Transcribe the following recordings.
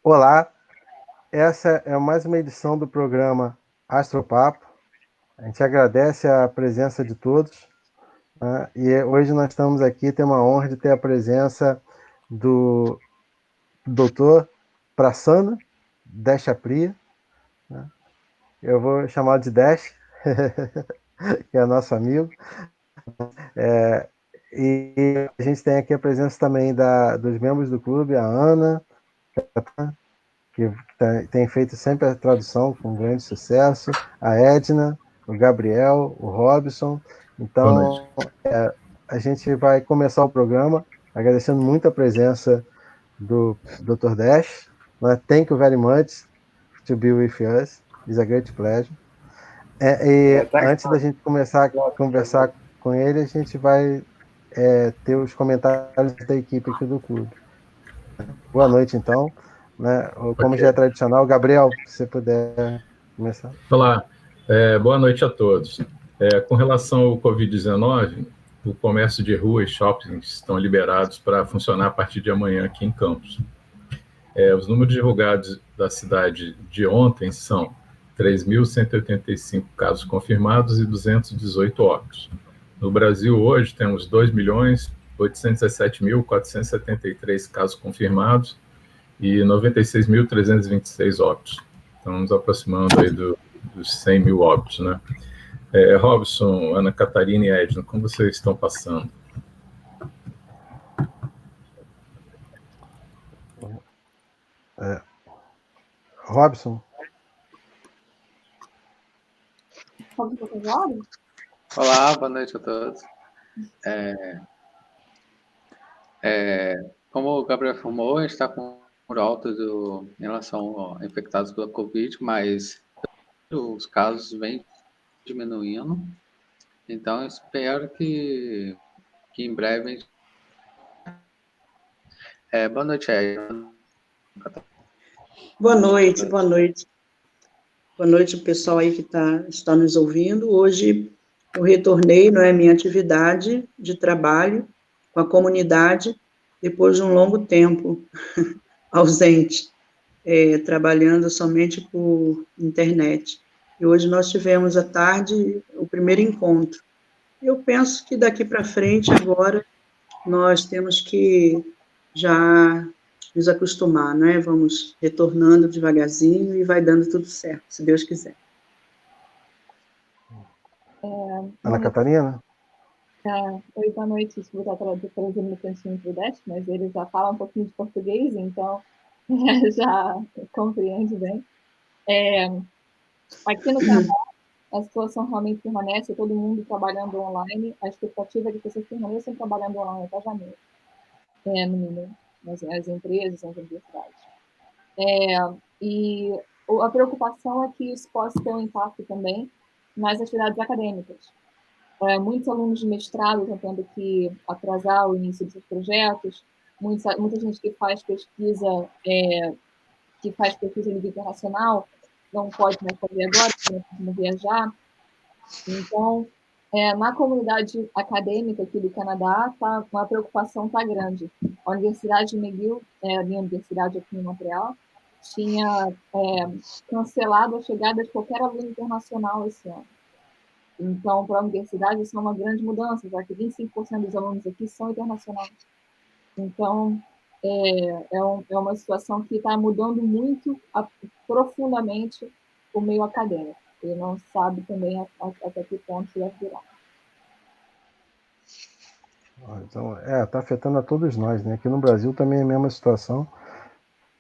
Olá, essa é mais uma edição do programa Astropapo. A gente agradece a presença de todos, né? E hoje nós estamos aqui, tem uma honra de ter a presença do doutor PRASANNA, DESHAPRIYA, né? Eu vou chamar de Desh, que é nosso amigo. E a gente tem aqui a presença também dos membros do clube, a Ana, que tem feito sempre a tradução com grande sucesso, a Edna, o Gabriel, o Robson. Então, a gente vai começar o programa agradecendo muito a presença do Dr. Dash. Thank you very much to be with us. It's a great pleasure. E antes da gente começar a conversar com ele, a gente vai ter os comentários da equipe aqui do clube. Boa noite, então. Né? Como já é tradicional, Gabriel, se você puder começar. Olá, boa noite a todos. Com relação ao Covid-19, o comércio de rua e shoppings estão liberados para funcionar a partir de amanhã aqui em Campos. Os números divulgados da cidade de ontem são 3.185 casos confirmados e 218 óbitos. No Brasil, hoje, temos 2.817.473 casos confirmados e 96.326 óbitos. Estamos nos aproximando aí dos 100 mil óbitos, né? Robson, Ana Catarina e Edna, como vocês estão passando? Robson. Olá, boa noite a todos. Como o Gabriel informou, a gente está com um alto em relação a infectados pela Covid, mas os casos vêm diminuindo. Então, eu espero que em breve... boa noite, Edna. Boa noite, boa noite. Boa noite, pessoal aí que está nos ouvindo. Hoje eu retornei, não é, minha atividade de trabalho com a comunidade, depois de um longo tempo ausente, trabalhando somente por internet. E hoje nós tivemos à tarde o primeiro encontro. Eu penso que daqui para frente, agora, nós temos que já nos acostumar, né? Vamos retornando devagarzinho e vai dando tudo certo, se Deus quiser. Ana Catarina? Oi, boa noite. Vou estar trazendo no cantinho para o Dash, mas ele já fala um pouquinho de português, então já compreende bem. Aqui no Canadá, a situação realmente permanece, todo mundo trabalhando online. A expectativa é que as pessoas permaneçam trabalhando online até janeiro, no mínimo, as empresas, as universidades. E a preocupação é que isso possa ter um impacto também nas atividades acadêmicas. Muitos alunos de mestrado estão tendo que atrasar o início dos seus projetos, muita gente que faz pesquisa, em nível internacional, não pode mais fazer agora, porque não viajar. Então, na comunidade acadêmica aqui do Canadá, a preocupação está grande. A Universidade de McGill, a minha universidade aqui em Montreal, tinha cancelado a chegada de qualquer aluno internacional esse ano. Então, para a universidade, isso é uma grande mudança, já que 25% dos alunos aqui são internacionais. Então, é uma situação que está mudando muito, profundamente, o meio acadêmico. E não sabe também até que ponto isso vai virar. Então, está afetando a todos nós, né? Aqui no Brasil também é a mesma situação.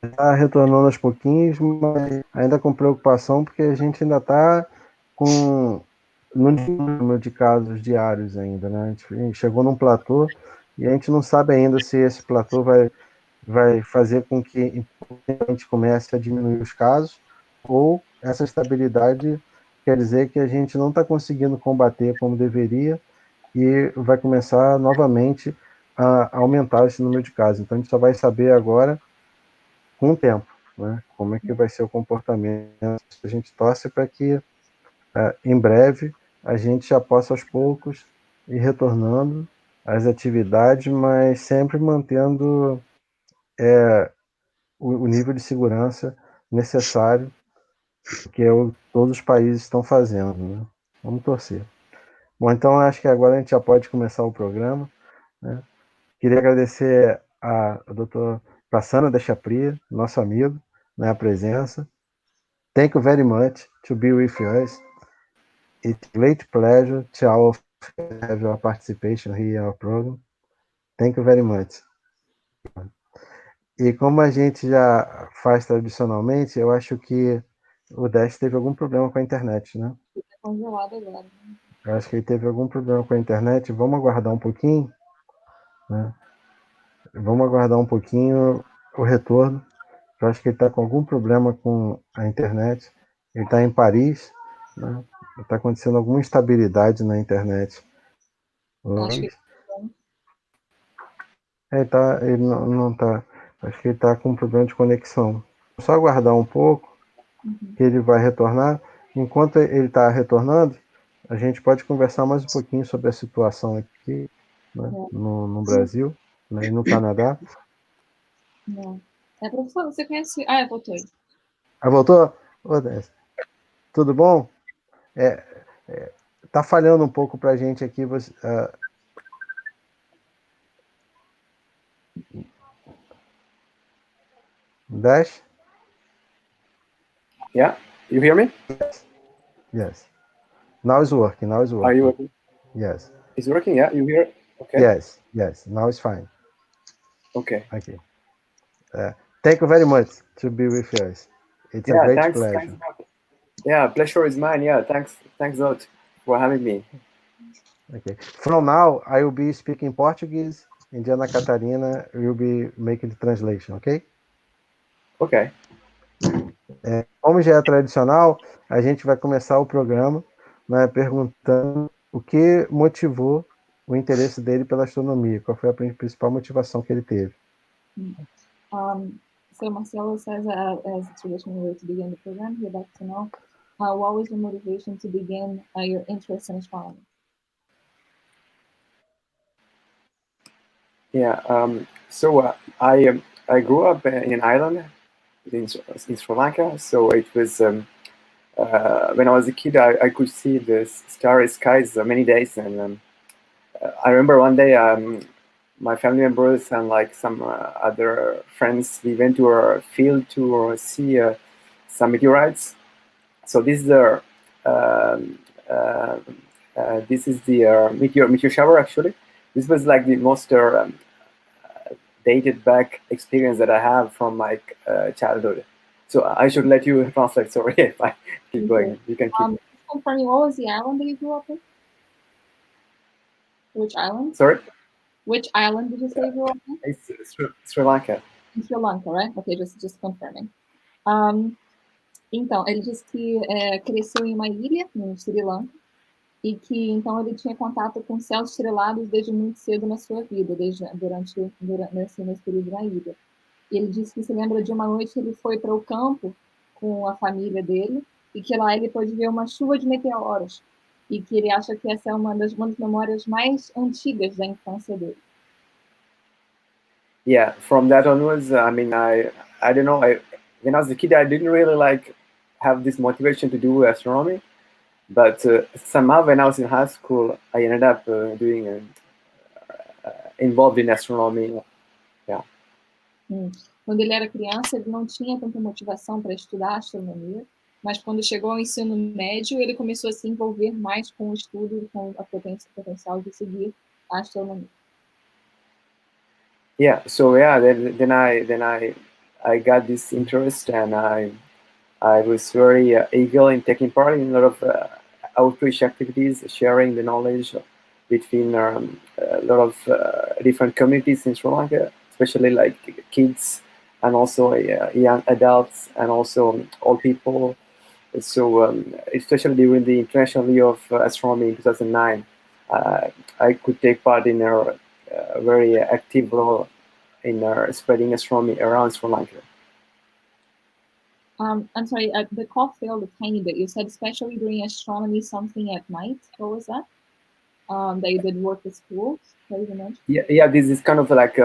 Está retornando aos pouquinhos, mas ainda com preocupação, porque a gente ainda está com no número de casos diários ainda, né? A gente chegou num platô e a gente não sabe ainda se esse platô vai fazer com que a gente comece a diminuir os casos, ou essa estabilidade quer dizer que a gente não está conseguindo combater como deveria e vai começar novamente a aumentar esse número de casos. Então a gente só vai saber agora com o tempo, né? Como é que vai ser o comportamento. A gente torce para que em breve a gente já possa aos poucos ir retornando às atividades, mas sempre mantendo o nível de segurança necessário que todos os países estão fazendo, né? Vamos torcer. Bom, então acho que agora a gente já pode começar o programa, né? Queria agradecer a doutora PRASANNA DESHAPRIYA, nosso amigo, né, a presença. Thank you very much to be with us. It's a great pleasure to have your participation here in our program. Thank you very much. E como a gente já faz tradicionalmente, eu acho que o Dash teve algum problema com a internet, né? Fica congelado agora. Eu acho que ele teve algum problema com a internet. Vamos aguardar um pouquinho, né? Vamos aguardar um pouquinho o retorno. Eu acho que ele está com algum problema com a internet. Ele está em Paris, né? Está acontecendo alguma instabilidade na internet. Acho que ele não tá. Acho que ele está com um problema de conexão. Só aguardar um pouco, que ele vai retornar. Enquanto ele está retornando, a gente pode conversar mais um pouquinho sobre a situação aqui, né, no Brasil, né, e no Canadá. Não. Professor, você conhece... voltou aí. Voltou? Tudo bom? Tá falhando um pouco para a gente aqui. Dash? Yeah, you hear me? Yes. Now it's working. Are you working? Yes. It's working, yeah? You hear? Okay. Yes. Now it's fine. Okay. Thank you very much to be with us. It's a great pleasure. Thanks. Yeah, pleasure is mine. Yeah, thanks a lot for having me. Okay. From now, I will be speaking Portuguese, and Ana Catarina will be making the translation, okay? Ok. Como já é tradicional, a gente vai começar o programa, né, perguntando o que motivou o interesse dele pela astronomia, qual foi a principal motivação que ele teve. So Marcelo says, as a traditional way to begin the program, he'd like to know what was your motivation to begin your interest in astronomy? Yeah. So I grew up in Ireland, in Sri Lanka. So it was when I was a kid, I could see the starry skies many days, and I remember one day my family members and like some other friends, we went to a field to see some meteorites. So this is the meteor shower. Actually, this was like the most dated back experience that I have from my childhood. So I should let you translate. Sorry if I keep going. You can keep. Confirming, what was the island that you grew up in? Which island? Sorry? Which island did you say you grew up in? It's Sri Lanka. In Sri Lanka, right? Okay, just confirming. Então, ele disse que cresceu em uma ilha, no Sri Lanka, e que então ele tinha contato com céus estrelados desde muito cedo na sua vida, durante nesse período na ilha. E ele disse que se lembra de uma noite que ele foi para o campo com a família dele, e que lá ele pôde ver uma chuva de meteoros, e que ele acha que essa é uma das memórias mais antigas da infância dele. Yeah, from that onwards, I mean, I don't know. When I was a kid, I didn't really like have this motivation to do astronomy, but somehow when I was in high school, I ended up involved in astronomy. Yeah. Quando ele era criança, ele não tinha tanta motivação para estudar astronomia, mas quando chegou ao ensino médio, ele começou a se envolver mais com o estudo, com a potencial de seguir a astronomia. Yeah, so yeah, then I got this interest, and I was very eager in taking part in a lot of outreach activities, sharing the knowledge between a lot of different communities in Sri Lanka, especially like kids and also young adults and also old people. So especially during the International Year of Astronomy in 2009, I could take part in a very active role in spreading astronomy around Sri Lanka. I'm sorry, the call failed a tiny bit. You said especially during astronomy, something at night. What was that? That you did work with schools? Yeah, this is kind of like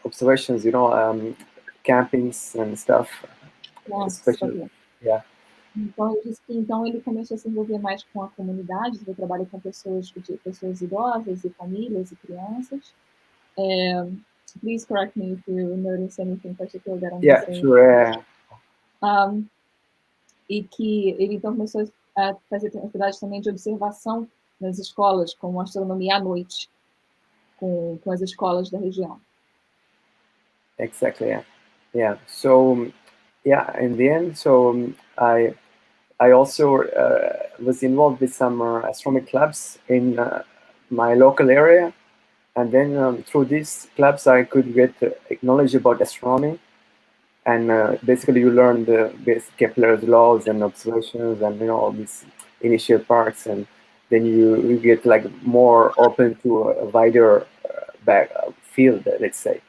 observations, you know. campings and stuff. Especially, yeah. Então, ele disse que então ele começou a se envolver mais com a comunidade, ele trabalha com pessoas idosas e famílias e crianças. Please correct me if you notice anything particular that I'm saying. Sure. E que ele então começou a fazer atividades também de observação nas escolas, como astronomia à noite, com as escolas da região. Exactly. Yeah. So, in the end, I also was involved with some astronomy clubs in my local area, and then through these clubs I could get knowledge about astronomy, and basically you learn the basic Kepler's laws and observations and all these initial parts, and then you get like more open to a wider field, let's say.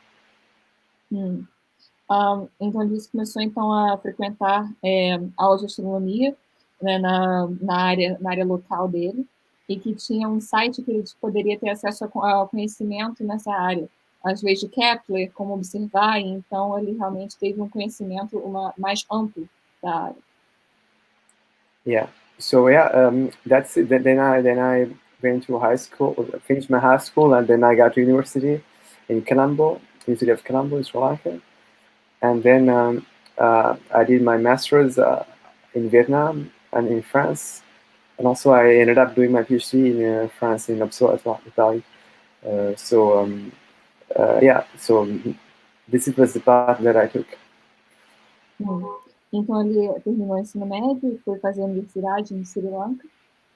Então ele começou então a frequentar aulas de astronomia, né, na área local dele, e que tinha um site que ele poderia ter acesso ao conhecimento nessa área, às leis de Kepler, como observar, e então ele realmente teve um conhecimento mais amplo da área. Yeah. So that's it. Then I went to high school, finished my high school, and then I got to university in Colombo, University of Colombo in Sri Lanka. And then I did my master's in Vietnam and in France. And also I ended up doing my PhD in France, in Absorption. So this was the path that I took. Então ele terminou o ensino médio, foi fazer a universidade no Sri Lanka,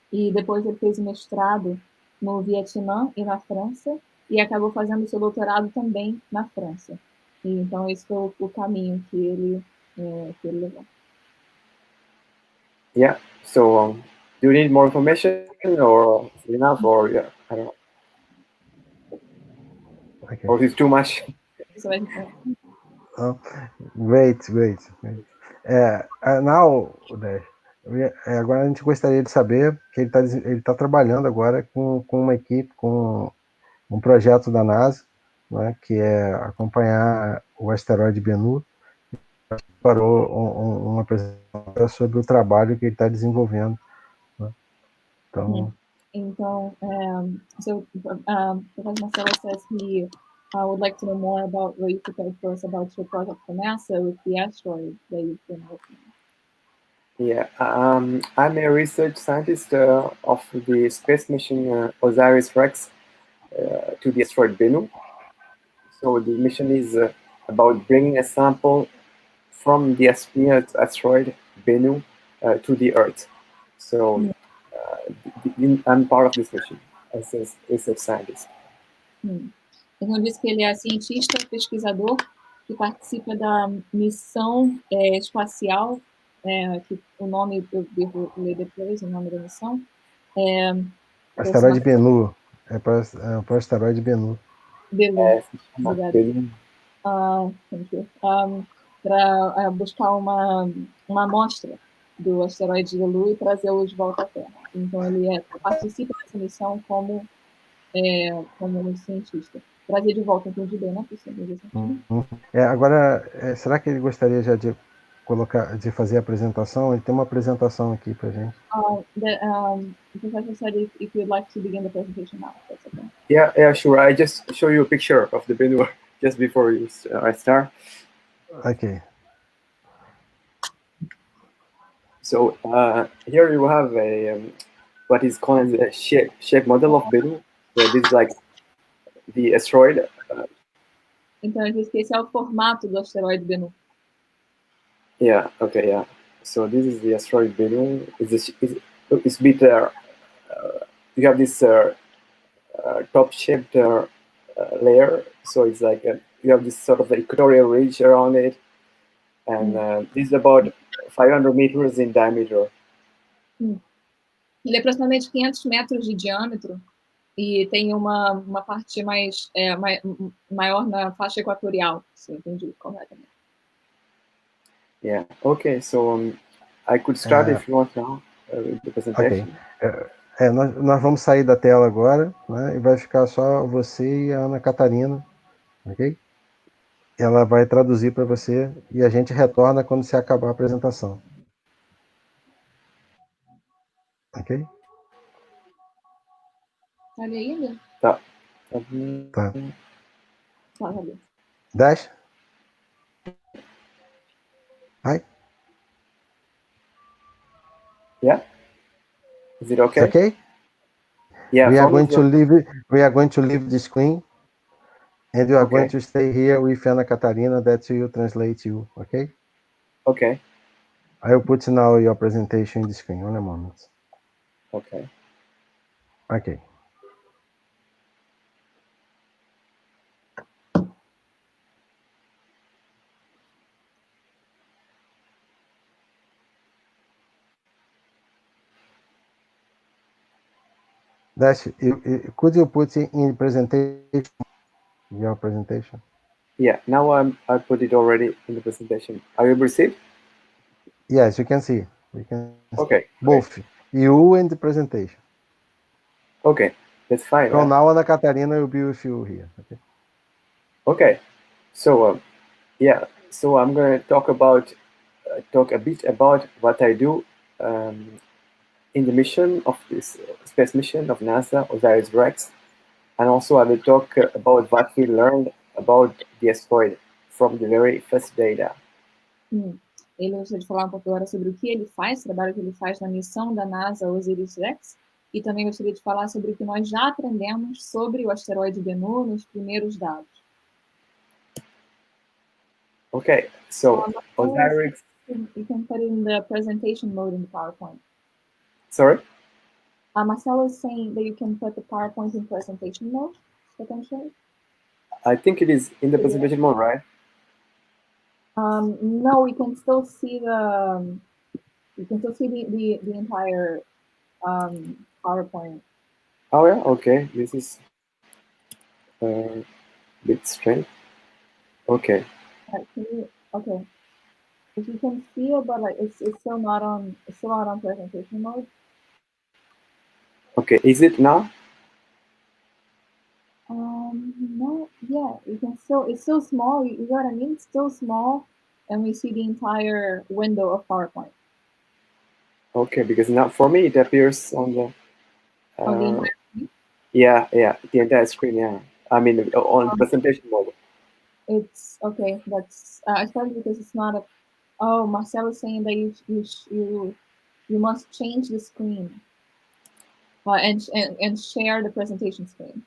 e depois ele fez o mestrado no Vietnã e na França, e acabou fazendo seu doutorado também na França. E então esse foi o caminho que ele levou. Yeah. So do you need more information or enough, or I don't know. Okay. Or is it too much? Great. Now, agora a gente gostaria de saber que ele tá trabalhando agora com uma equipe, com um projeto da NASA, né, que é acompanhar o asteroide Bennu. Parou uma apresentação sobre o trabalho que ele está desenvolvendo, né? Então, so Professor Marcelo says he would like to know more about what you prepared for us about your project for NASA with the asteroid that you've been working on. Yeah, I'm a research scientist of the space mission OSIRIS-REx to the asteroid Bennu. So the mission is about bringing a sample from the asteroid Bennu to the Earth. So I'm part of this mission as a research scientist. Então diz que ele é cientista, pesquisador, que participa da missão espacial, que o nome eu devo ler depois, o nome da missão. Asteroide Bennu. É para o asteroide Bennu. Bennu. Thank you. Para buscar uma amostra do asteroide Bennu e trazê-lo de volta à Terra. Então ele participa dessa missão como cientista. Trazer de volta, entendi bem, né, professor? Agora, será que ele gostaria já de fazer a apresentação? Ele tem uma apresentação aqui para gente. The professor said if you'd like to begin the presentation now, that's okay. Yeah, sure. I just show you a picture of the Bennu just before I start. Okay. So here you have what is called a shape model of Bennu. So this is like the asteroid. Então, esse é o formato do asteroide Bennu. Yeah. Okay. Yeah. So this is the asteroid Bennu. It's a bit. You have this top-shaped layer. So it's like you have this sort of equatorial ridge around it, and this is about 500 meters in diameter. Ele é aproximadamente 500 metros de diâmetro e tem uma parte maior na faixa equatorial, se eu entendi corretamente. Yeah. Okay. So I could start if you want now with the presentation. Okay. Nós vamos sair da tela agora, né? E vai ficar só você e a Ana Catarina, ok? ela vai traduzir para você e a gente retorna quando você acabar a apresentação. Ok? Tá ali ainda? Tá. Tá. Tá ali. Dash? Hi? Yeah? Is it okay? It's okay? Yeah, We are for me going it's to okay. leave the screen, and you are going Okay. to stay here with Ana Catarina that will translate you, okay? Okay. I will put now your presentation in the screen. One moment. Okay. Okay. Dash, could you put in presentation your presentation? Yeah, now I put it already in the presentation. Are you received? Yes, you can see. We can see Okay. both you and the presentation. Okay, that's fine. From Right? now, Ana Catarina will be with you here. Okay. Okay. So yeah, so I'm going to talk a bit about what I do in the mission of this space mission of NASA, OSIRIS-REx, and also I will talk about what we learned about the asteroid from the very first data. Ele gostaria de falar um pouco agora sobre o que ele faz, o trabalho que ele faz na missão da NASA OSIRIS-REx, e também gostaria de falar sobre o que nós já aprendemos sobre o asteroide Bennu nos primeiros dados. Okay, so OSIRIS. You can put in the presentation mode in the PowerPoint. Sorry? Marcelo is saying that you can put the PowerPoint in presentation mode, potentially. I think it is in the presentation mode, right? No, we can still see the entire PowerPoint. Oh yeah, okay. This is a bit strange. Okay. Okay. If you can see it, but like it's still not on presentation mode. Okay, is it now? No, yeah, you can still, it's still small, you know what I mean? It's still small, and we see the entire window of PowerPoint. Okay, because now for me it appears on the On the entire screen? Yeah, the entire screen, yeah. I mean on the presentation mode. It's okay, that's especially because it's not a, oh, Marcel is saying that you must change the screen and share the presentation screen.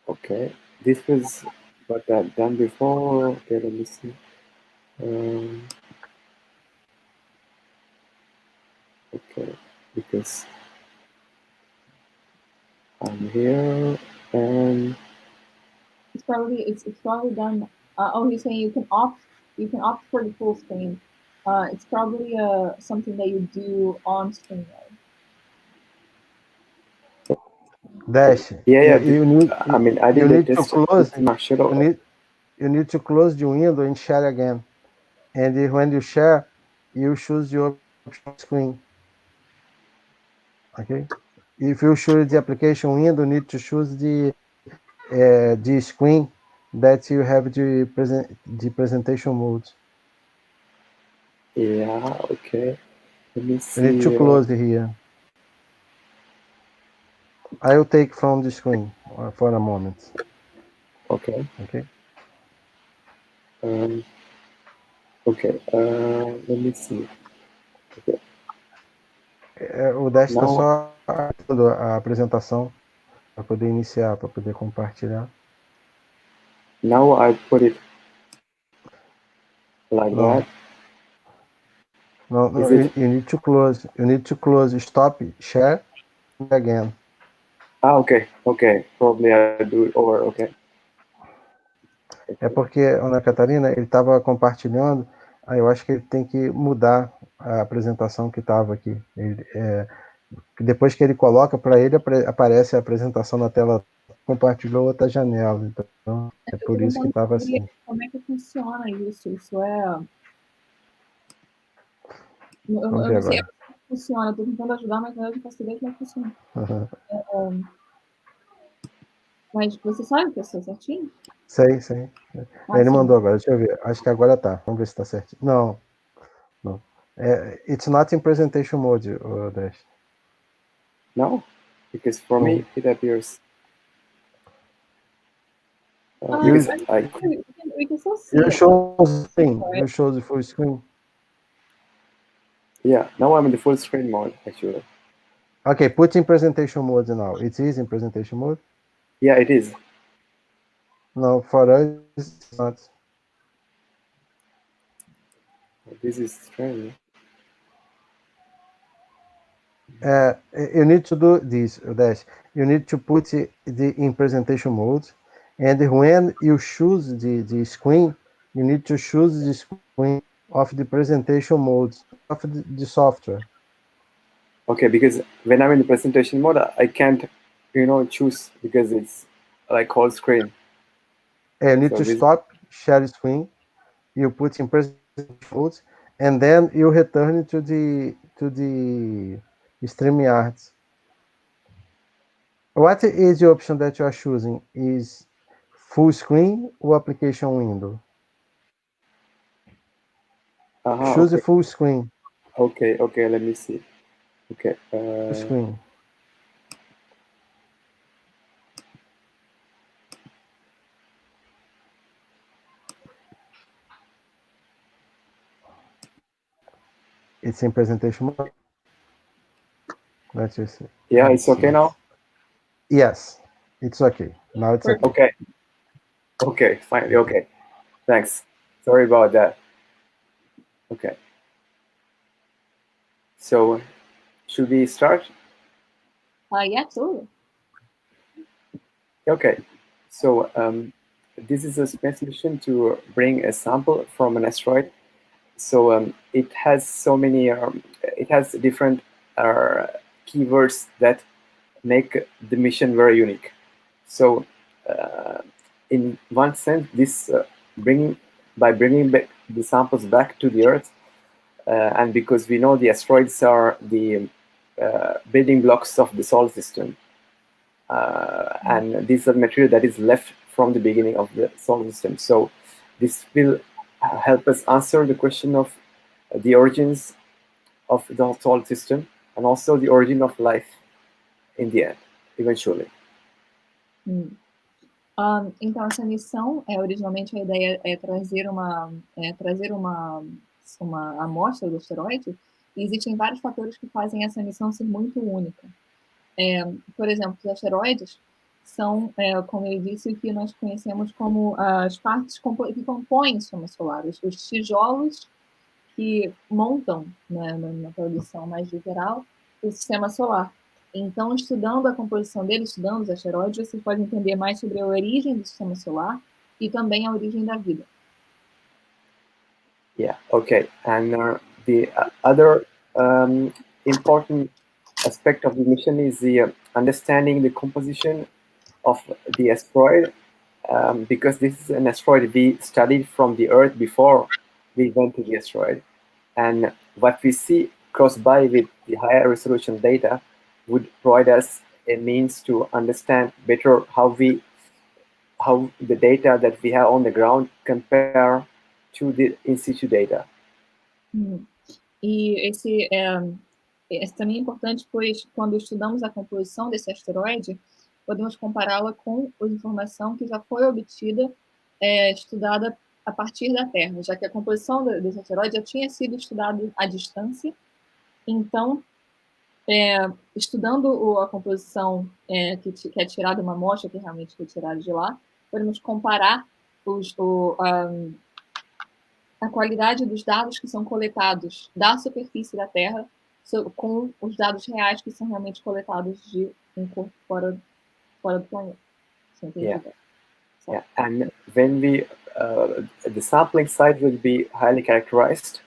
Okay, this was what I've done before. Okay, let me see. Okay, because I'm here and it's probably done. Oh, he's saying you can opt for the full screen. It's probably something that you do on screen. Dash. yeah. You need. I mean, I You did a need to test close. with Marcelo. You need to close the window and share again. And when you share, you choose your screen. Okay. If you choose the application window, you need to choose the screen that you have the presentation mode. Yeah. Okay. Let me see. You need to close here. I will take from the screen for a moment. Okay. Okay. Okay. Let me see. Okay. O Dash está só abrindo a apresentação para poder iniciar, para poder compartilhar. Now I put it like that. No, you need to close. You need to close. Stop, share, again. Okay. Probably I'll do it over. Okay. É porque, Ana Catarina, ele estava compartilhando, aí eu acho que ele tem que mudar a apresentação que estava aqui. Depois que ele coloca para ele, aparece a apresentação na tela, compartilhou outra janela. Então, é por isso que estava assim. Como é que funciona isso? Isso é... Eu não sei como funciona, estou tentando ajudar, mas eu não faço ideia como é que funciona. Mas você sabe o que é certinho? Sei, sei. Ele mandou agora, deixa eu ver. Acho que agora tá. Vamos ver se tá certo. Não, não. It's not in presentation mode, Dash. No, because for me it appears. You we can still see it. show screen. You show the full screen. Yeah, now I'm in the full screen mode, actually. Okay, put in presentation mode now. It is in presentation mode? Yeah, it is. No, for us, it's not. This is strange. You need to do this, Dash. You need to put it in presentation mode, and when you choose the screen, you need to choose the screen of the presentation mode of the software. Okay, because when I'm in the presentation mode, I can't, choose because it's like whole screen. You need to stop share screen. You put in presentation mode, and then you return to the StreamYard. What is the option that you are choosing? Is full screen or application window? Choose okay. full screen. Okay, let me see. Okay. Full screen. It's in presentation mode. Let's just see. Yeah, it's okay now? Yes, it's okay. Now it's okay. Okay. Okay, fine. Okay. Thanks. Sorry about that. Okay. So, should we start? Yeah, absolutely. Okay. So, this is a space mission to bring a sample from an asteroid. So, it has so many, it has different keywords that make the mission very unique. So, in one sense, this by bringing back the samples back to the Earth, and because we know the asteroids are the building blocks of the solar system, and this is material that is left from the beginning of the solar system. So this will help us answer the question of the origins of the solar system and also the origin of life in the end, eventually. Então essa missão, originalmente a ideia é trazer uma amostra do asteroide, e existem vários fatores que fazem essa missão ser muito única. Por exemplo, os asteroides são, como eu disse, o que nós conhecemos como as partes que compõem o sistema solar, os tijolos que montam, na tradução mais literal, o sistema solar. Então, estudando a composição dele, estudando os asteroides, você pode entender mais sobre a origem do sistema solar e também a origem da vida. Yeah, okay. And the other important aspect of the mission is the understanding the composition of the asteroid, because this is an asteroid we studied from the Earth before we went to the asteroid. And what we see close by with the higher resolution data would provide us a means to understand better how the data that we have on the ground compare to the in-situ data. E esse também é importante, pois quando estudamos a composição desse asteroide, podemos compará-la com a informação que já foi obtida, estudada a partir da Terra, já que a composição desse asteroide já tinha sido estudada à distância. Então, estudando a composição que é tirada uma amostra, que realmente foi tirada de lá, podemos comparar a qualidade dos dados que são coletados da superfície da Terra com os dados reais que são realmente coletados de um corpo fora do planeta. Yeah. Yeah, and when the sampling site will be highly characterized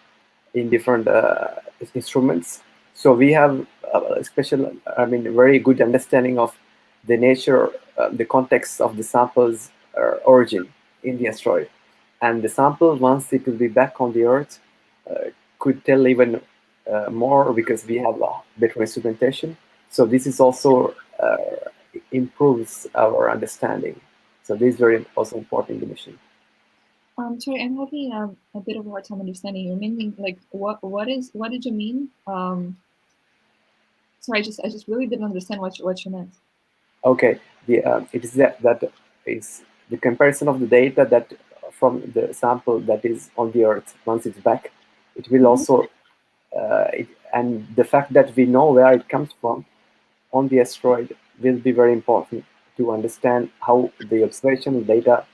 in different instruments. So we have a very good understanding of the nature, the context of the sample's origin in the asteroid. And the sample, once it will be back on the Earth, could tell even more because we have better instrumentation. So this is also improves our understanding So this is very also important in the mission. Sorry, I'm having a bit of a hard time understanding. You're meaning like what did you mean? Sorry, I just really didn't understand what you meant. Okay, it is that is the comparison of the data that from the sample that is on the Earth. Once it's back, it will also and the fact that we know where it comes from on the asteroid will be very important to understand how the observational data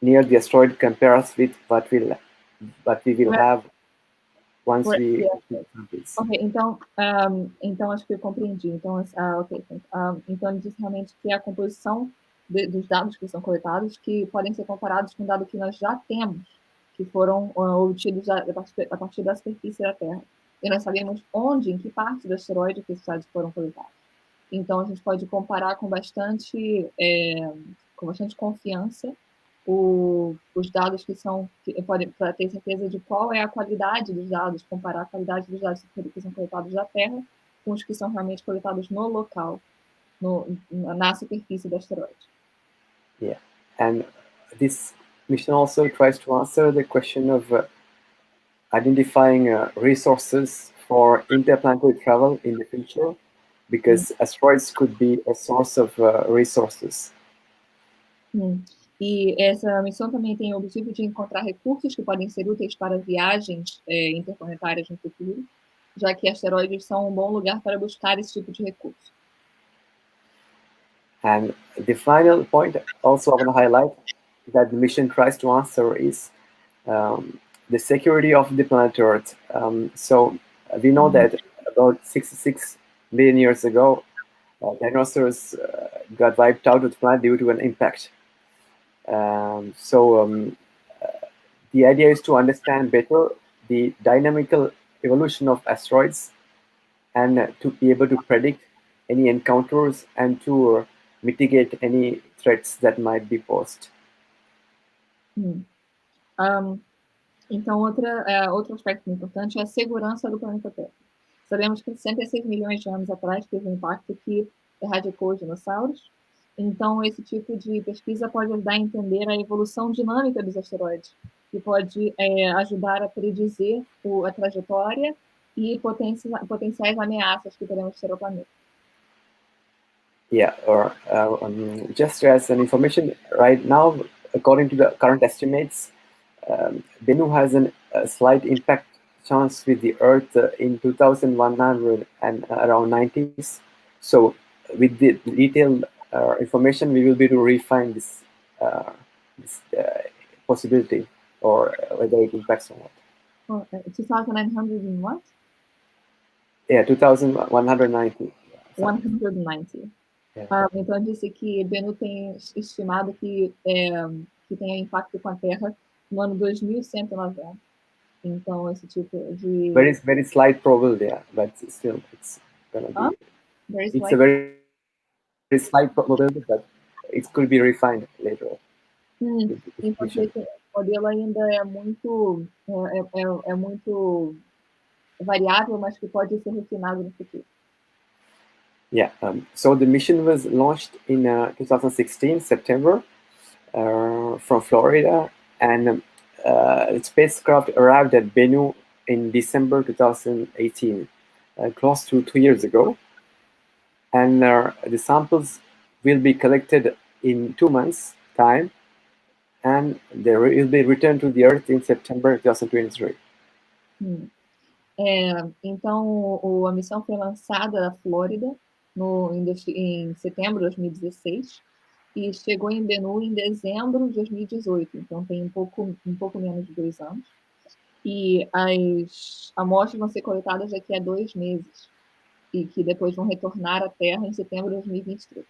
near the asteroid compares with what we will have once we samples. Ok, então acho que eu compreendi. Então, ok. Então ele diz realmente que é a composição dos dados que são coletados que podem ser comparados com dados que nós já temos, que foram obtidos a partir da superfície da Terra. E nós sabemos onde, em que parte do asteroide que esses dados foram coletados. Então a gente pode comparar com bastante confiança os dados que podem, para ter certeza de qual é a qualidade dos dados, comparar a qualidade dos dados que são coletados da Terra com os que são realmente coletados no local, na superfície do asteroide. Yeah, and this mission also tries to answer the question of identifying resources for interplanetary travel in the future, because asteroids could be a source of resources. E essa missão também tem o objetivo de encontrar recursos que podem ser úteis para viagens interplanetárias no futuro, já que asteroides são um bom lugar para buscar esse tipo de recurso. And the final point also I want to highlight that the mission tries to answer is the security of the planet Earth. So we know that about 66 million years ago, dinosaurs got wiped out of the planet due to an impact. The idea is to understand better the dynamical evolution of asteroids and to be able to predict any encounters and to mitigate any threats that might be posed. Então, outro aspecto importante é a segurança do planeta Terra. Sabemos que 66 milhões de anos atrás teve um impacto que erradicou os dinossauros. Então, esse tipo de pesquisa pode ajudar a entender a evolução dinâmica dos asteroides, que pode ajudar a predizer a trajetória e potenciais ameaças que podemos ter ao planeta. Yeah, or just as an information, right now, according to the current estimates, Bennu has a slight impact chance with the Earth in 2100 and around 90s. So with the detailed information, we will be able to refine this possibility or whether it impacts or not. 2,900 and what? Yeah, 2190. 190. Então disse que Bennu tem estimado que tenha impacto com a Terra no ano 2190. Então esse tipo de very slight probability, yeah, but still it's gonna be. It's a very slight probability, but it could be refined later. Então esse modelo ainda é muito variável, mas que pode ser refinado no futuro. Yeah, so the mission was launched in 2016, September, from Florida, and its spacecraft arrived at Bennu in December 2018, close to 2 years ago. And the samples will be collected in 2 months' time, and they will be returned to the Earth in September 2023. Então, a missão foi lançada na Flórida em setembro de 2016 e chegou em Bennu em dezembro de 2018, então tem um pouco menos de 2 anos. E as amostras vão ser coletadas daqui a 2 meses e que depois vão retornar à Terra em setembro de 2023.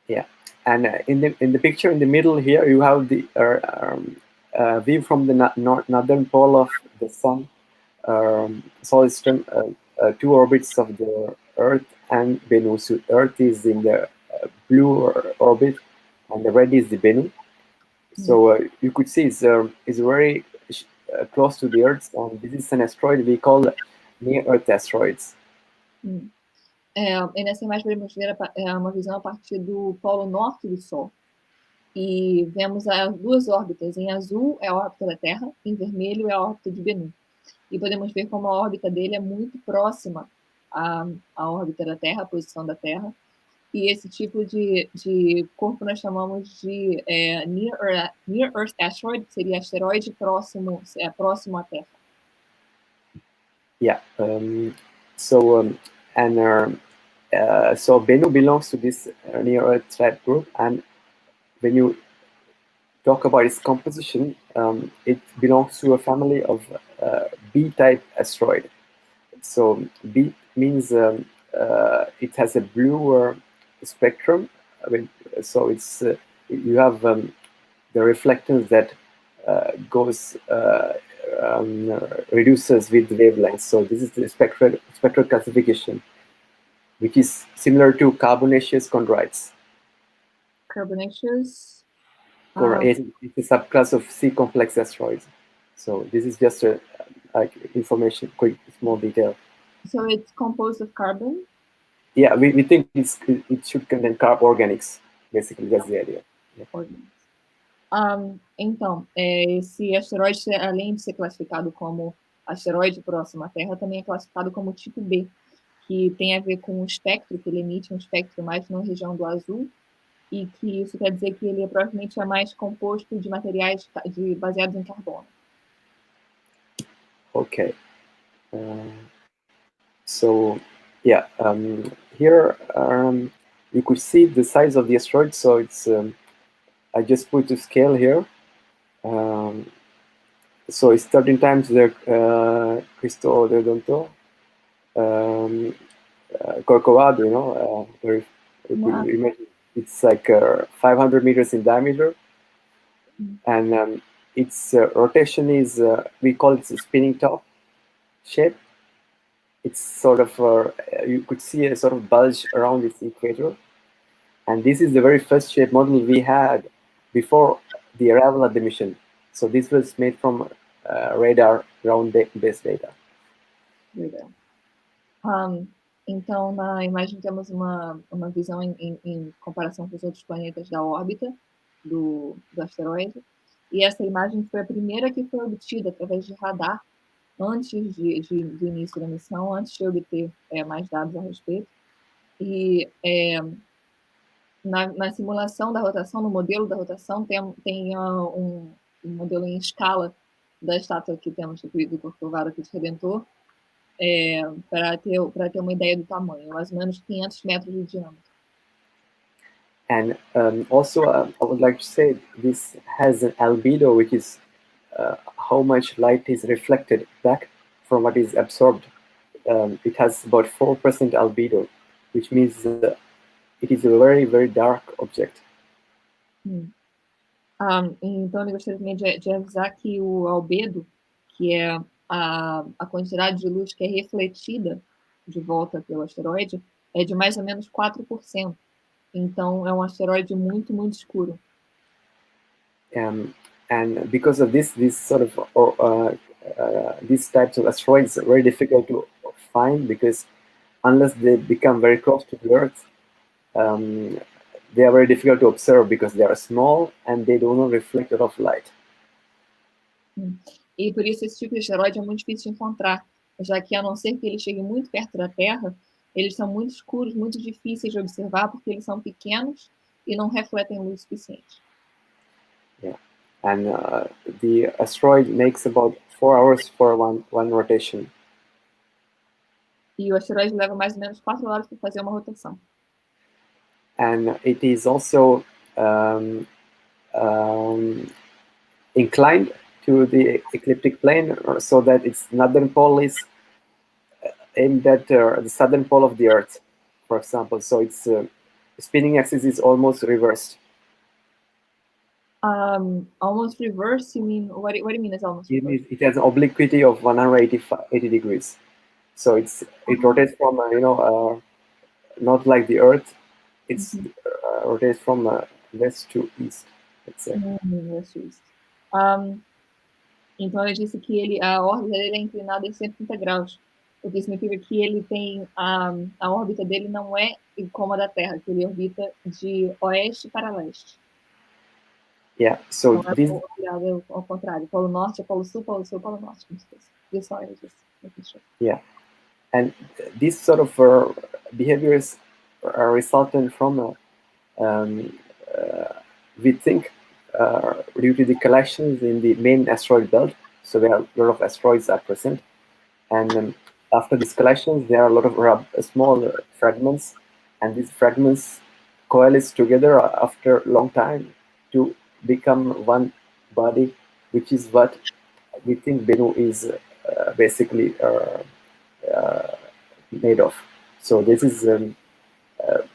Yeah, and in the picture in the middle here, you have the view from the northern pole of the Sun, solar system, 2 orbits of the Earth and Bennu. So Earth is in the blue orbit, and the red is the Bennu. So you could see it's very close to the Earth, and this is an asteroid we call near-Earth asteroids. E nessa imagem podemos ver uma visão a partir do polo norte do Sol. E vemos as duas órbitas. Em azul é a órbita da Terra, em vermelho é a órbita de Bennu. E podemos ver como a órbita dele é muito próxima à órbita da Terra, a posição da Terra. E esse tipo de corpo nós chamamos de Near Earth Asteroid, que seria asteroide próximo à Terra. Yeah. So Bennu belongs to this near Earth type group, and when you talk about its composition, it belongs to a family of B-type asteroid. So B means it has a bluer spectrum. I mean, so it's you have the reflectance that reduces with wavelengths. So this is the spectral classification, which is similar to carbonaceous chondrites. Carbonaceous. It's a subclass of C-complex asteroids. So this is just a information, quick, small detail. So it's composed of carbon? Yeah, we think it should contain carb organics. Basically, that's the idea. Yeah. Então, esse asteroide, além de ser classificado como asteroide próximo à Terra, também é classificado como tipo B, que tem a ver com o espectro, que ele emite um espectro mais na região do azul, e que isso quer dizer que ele provavelmente é mais composto de materiais baseados em carbono. Okay. So, yeah, here you could see the size of the asteroid. So it's, I just put the scale here. So it's 13 times the Cristo Redondo, Corcovado, you know, imagine it's like 500 meters in diameter. And its rotation is, we call it a spinning top shape. It's sort of, you could see a sort of bulge around its equator. And this is the very first shape model we had before the arrival of the mission. So this was made from radar ground-based data. Então, na imagem temos uma visão em comparação com os outros planetas da órbita do asteroide. E essa imagem foi a primeira que foi obtida através de radar antes do início da missão, antes de obter mais dados a respeito. E na simulação da rotação, no modelo da rotação, tem um modelo em escala da estátua que temos do Corcovado aqui de Redentor, para ter uma ideia do tamanho, mais ou menos 500 metros de diâmetro. And also, I would like to say this has an albedo, which is how much light is reflected back from what is absorbed. It has about 4% albedo, which means it is a very, very dark object. Então, eu gostaria também de avisar que o albedo, que é a quantidade de luz que é refletida de volta pelo asteroide, é de mais ou menos 4%. Então, é um asteroide muito, muito escuro. And because of this sort of these types of asteroids are very difficult to find, because unless they become very close to the Earth, they are very difficult to observe because they are small and they do not reflect a lot of light. E por isso esse tipo de asteroide é muito difícil de encontrar, já que a não ser que ele chegue muito perto da Terra, eles são muito escuros, muito difíceis de observar, porque eles são pequenos e não refletem luz suficiente. Yeah, and the asteroid makes about 4 hours for one rotation. E o asteroide leva mais ou menos 4 horas para fazer uma rotação. And it is also inclined to the ecliptic plane, so that its northern pole is aimed at the southern pole of the Earth, for example. So its spinning axis is almost reversed. Almost reversed? You mean what do you mean is almost reversed? It has an obliquity of 180 degrees. So it rotates from not like the Earth. It's rotates from west to east, let's say. West to east. Então, eu disse que a órbita dele é inclinada em 130 graus, o que significa que ele tem a órbita dele não é como a da Terra, que ele orbita de oeste para leste. Yeah, so Não é this, virado ao contrário. Polo norte é polo sul, polo sul, polo norte. Como se fosse. This side is just making sure. yeah, and these sort of behaviors are resultant from we think due to the collections in the main asteroid belt. So there are a lot of asteroids are present, and after these collections, there are a lot of small fragments, and these fragments coalesce together after a long time to become one body, which is what we think Bennu is basically made of. So this is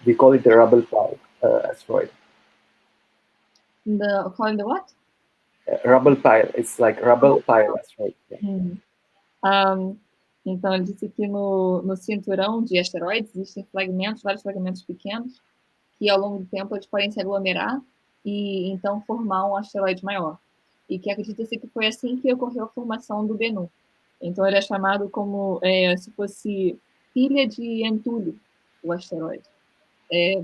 we call it the rubble pile asteroid. Calling the what? Rubble pile. It's like rubble pile asteroid. Yeah. Então, ele disse que no cinturão de asteroides existem fragmentos, vários fragmentos pequenos, que ao longo do tempo eles podem se aglomerar e então formar um asteroide maior. E que acredita-se que foi assim que ocorreu a formação do Bennu. Então, ele é chamado como se fosse pilha de entulho, o asteroide.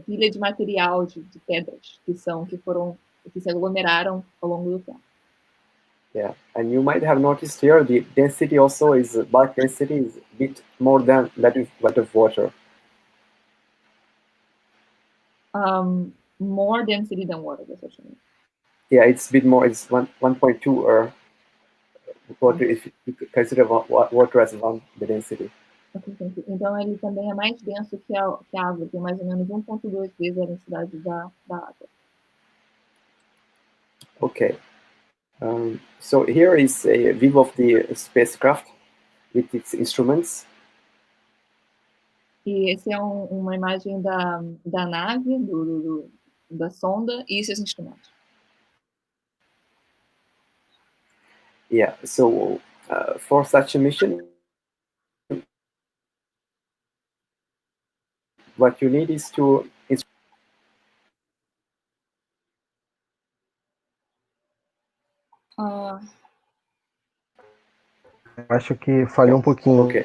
Pilha de material, de pedras, que se aglomeraram ao longo do tempo. Yeah, and you might have noticed here the density also is bulk density is a bit more than that of water. More density than water, that's what you mean. Yeah, it's a bit more. It's 1.2 or water if you consider water as one the density. Okay, thank you. Então ele também é mais denso que a água, tem mais ou menos 1.2 vezes a densidade da água. Okay. So here is a view of the spacecraft with its instruments. E esse é uma imagem da nave, da sonda e seus instrumentos. Yeah, so for such a mission, what you need is to Acho que falhou um pouquinho. Okay,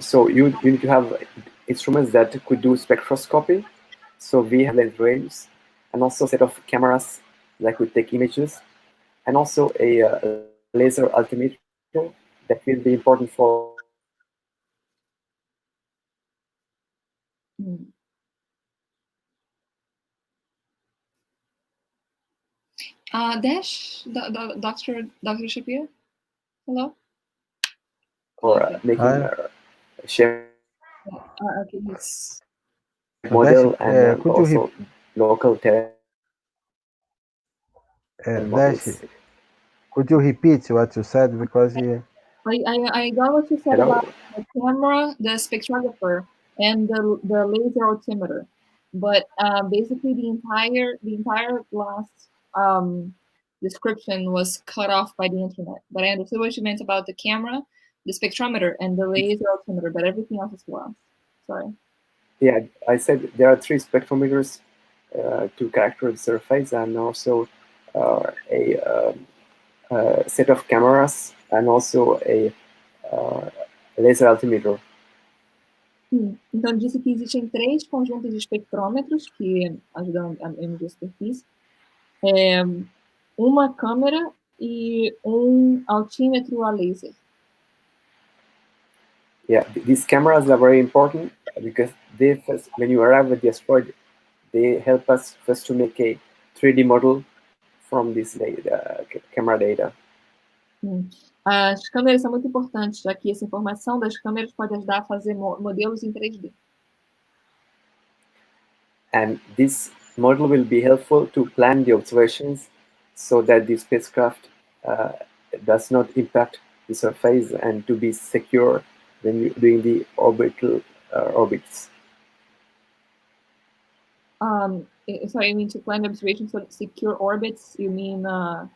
so you need to have instruments that could do spectroscopy. So we have lens rays, and also a set of cameras that could take images, and also a laser altimeter that will be important for. Dr. Shapiro? Hello? For making share Okay, yes. model and also local Dash, could you repeat what you said, because I got what you said about the camera, the spectrographer, and the laser altimeter, but basically the entire last description was cut off by the internet. But I understood what you meant about the camera, the spectrometer, and the laser altimeter, but everything else is lost. Sorry. Yeah, I said there are 3 spectrometers to characterize the surface, and also a set of cameras, and also a laser altimeter. Então, disse que existem 3 conjuntos de espectrômetros que ajudam a medir a superfície, uma câmera e altímetro a laser. Yeah, these cameras are very important because they first, when you arrive at the asteroid, they help us first to make a 3D model from this camera data. As câmeras são muito importantes, já que essa informação das câmeras pode ajudar a fazer modelos em 3D. And this model will be helpful to plan the observations so that the spacecraft does not impact the surface, and to be secure when you're doing the orbits. Sorry, you mean to plan observations for secure orbits? You mean when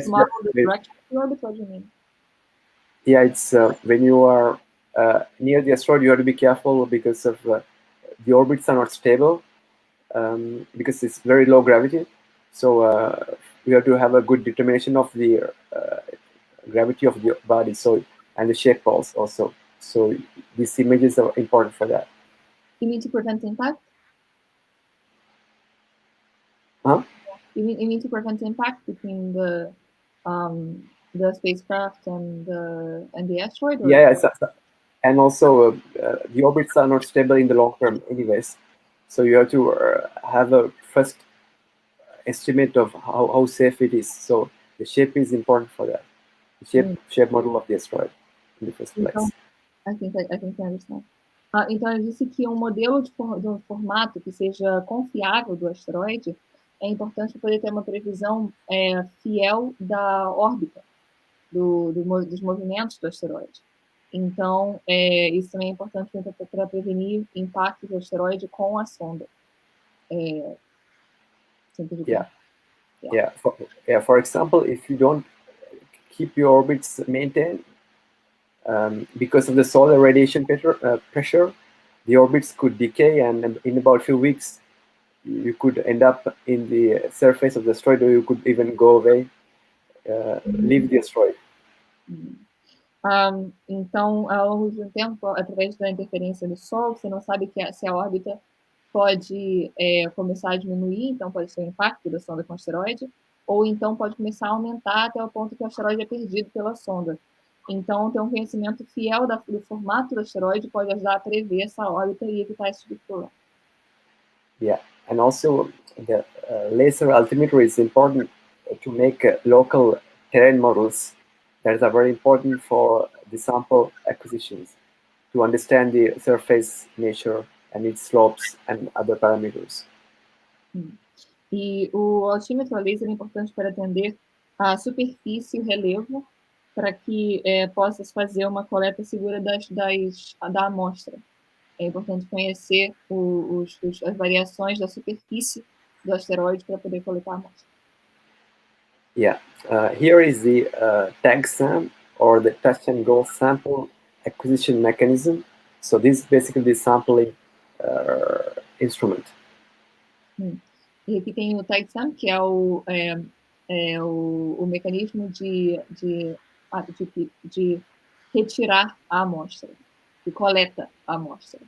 model the direction of the orbit? What do you mean? Yeah, it's when you are near the asteroid, you have to be careful because of the orbits are not stable because it's very low gravity. So you have to have a good determination of the gravity of the body, so, and the shape also. So these images are important for that. You mean to prevent impact? Huh? You mean to prevent impact between the spacecraft and the asteroid? Or? Yeah, and also the orbits are not stable in the long term anyways. So you have to have a first estimate of how safe it is. So the shape is important for that. The shape model of the asteroid in the first place. Então, I think I understand. Então, ele disse que um modelo de um formato que seja confiável do asteroide é importante para poder ter uma previsão fiel da órbita, dos movimentos do asteroide. Então, isso também é importante para prevenir impactos do asteroide com a sonda. For example, if you don't keep your orbits maintained, because of the solar radiation pressure, the orbits could decay, and in about a few weeks, you could end up in the surface of the asteroid, or you could even go away, leave the asteroid. Então, ao longo de um tempo, através da interferência do Sol, você não sabe se a órbita pode começar a diminuir, então pode ser o impacto da sonda com o asteroide, ou então pode começar a aumentar até o ponto que o asteroide é perdido pela sonda. Então, ter um conhecimento fiel do formato do asteroide pode ajudar a prever essa órbita e evitar esse tipo de problema. Yeah, and also the laser altimeter is important to make local terrain models that are very important for the sample acquisitions to understand the surface nature and its slopes and other parameters. E o altímetro a laser é importante para atender a superfície e o relevo, para que possa fazer uma coleta segura da amostra. É importante conhecer as variações da superfície do asteroide para poder coletar a amostra. Yeah, here is the TAG-SAM, or the touch and go sample acquisition mechanism. So this is basically the sampling instrument. E aqui tem o TAG-SAM, que é o mecanismo de retirar a amostra, de coleta a amostra.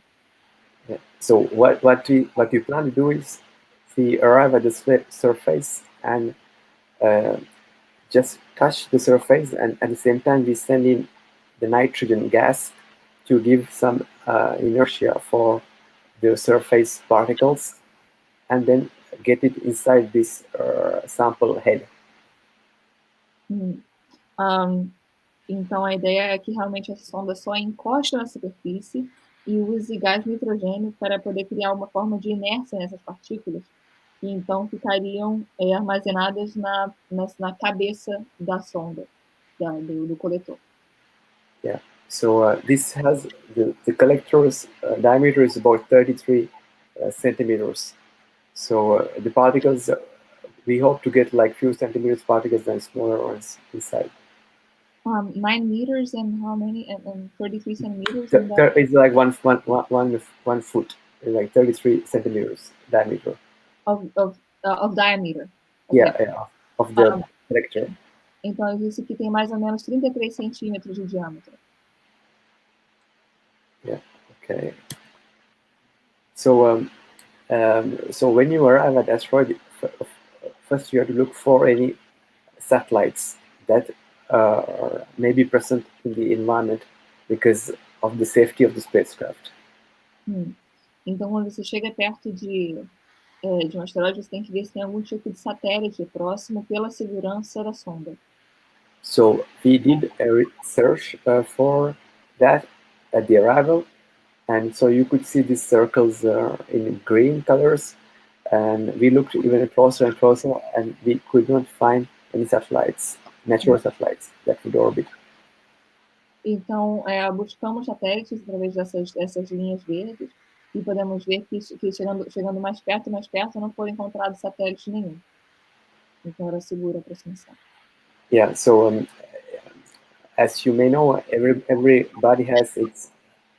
Yeah. So what we plan to do is we arrive at the surface and just touch the surface, and at the same time we send in the nitrogen gas to give some inertia for the surface particles, and then get it inside this sample head. Então a ideia é que realmente a sonda só encoste na superfície e use gás nitrogênio para poder criar uma forma de inércia nessas partículas, que então ficariam armazenadas na cabeça da sonda, do coletor. Yeah. So this has the collector's diameter is about 33 centimeters. So the particles, we hope to get like few centimeters particles and smaller ones inside. 9 meters and how many? And 33 centimeters? It's like one foot, like 33 centimeters diameter. Of diameter. Okay. Yeah, of the collector. Então, eu disse que tem mais ou menos 33 centímetros de diâmetro. Yeah, okay. So, so when you arrive at asteroid, first you have to look for any satellites that may be present in the environment because of the safety of the spacecraft. Então, quando você chega perto de um asteroide, você tem que ver se tem algum tipo de satélite próximo pela segurança da sonda. So we did a research for that at the arrival, and so you could see these circles in green colors, and we looked even closer and closer, and we could not find any satellites, natural satellites that would orbit. Então, buscamos satélites através dessas linhas verdes, e podemos ver que chegando mais perto, não foram encontrados satélites nenhum. Então, era segura a aproximação. Yeah, so as you may know, everybody has its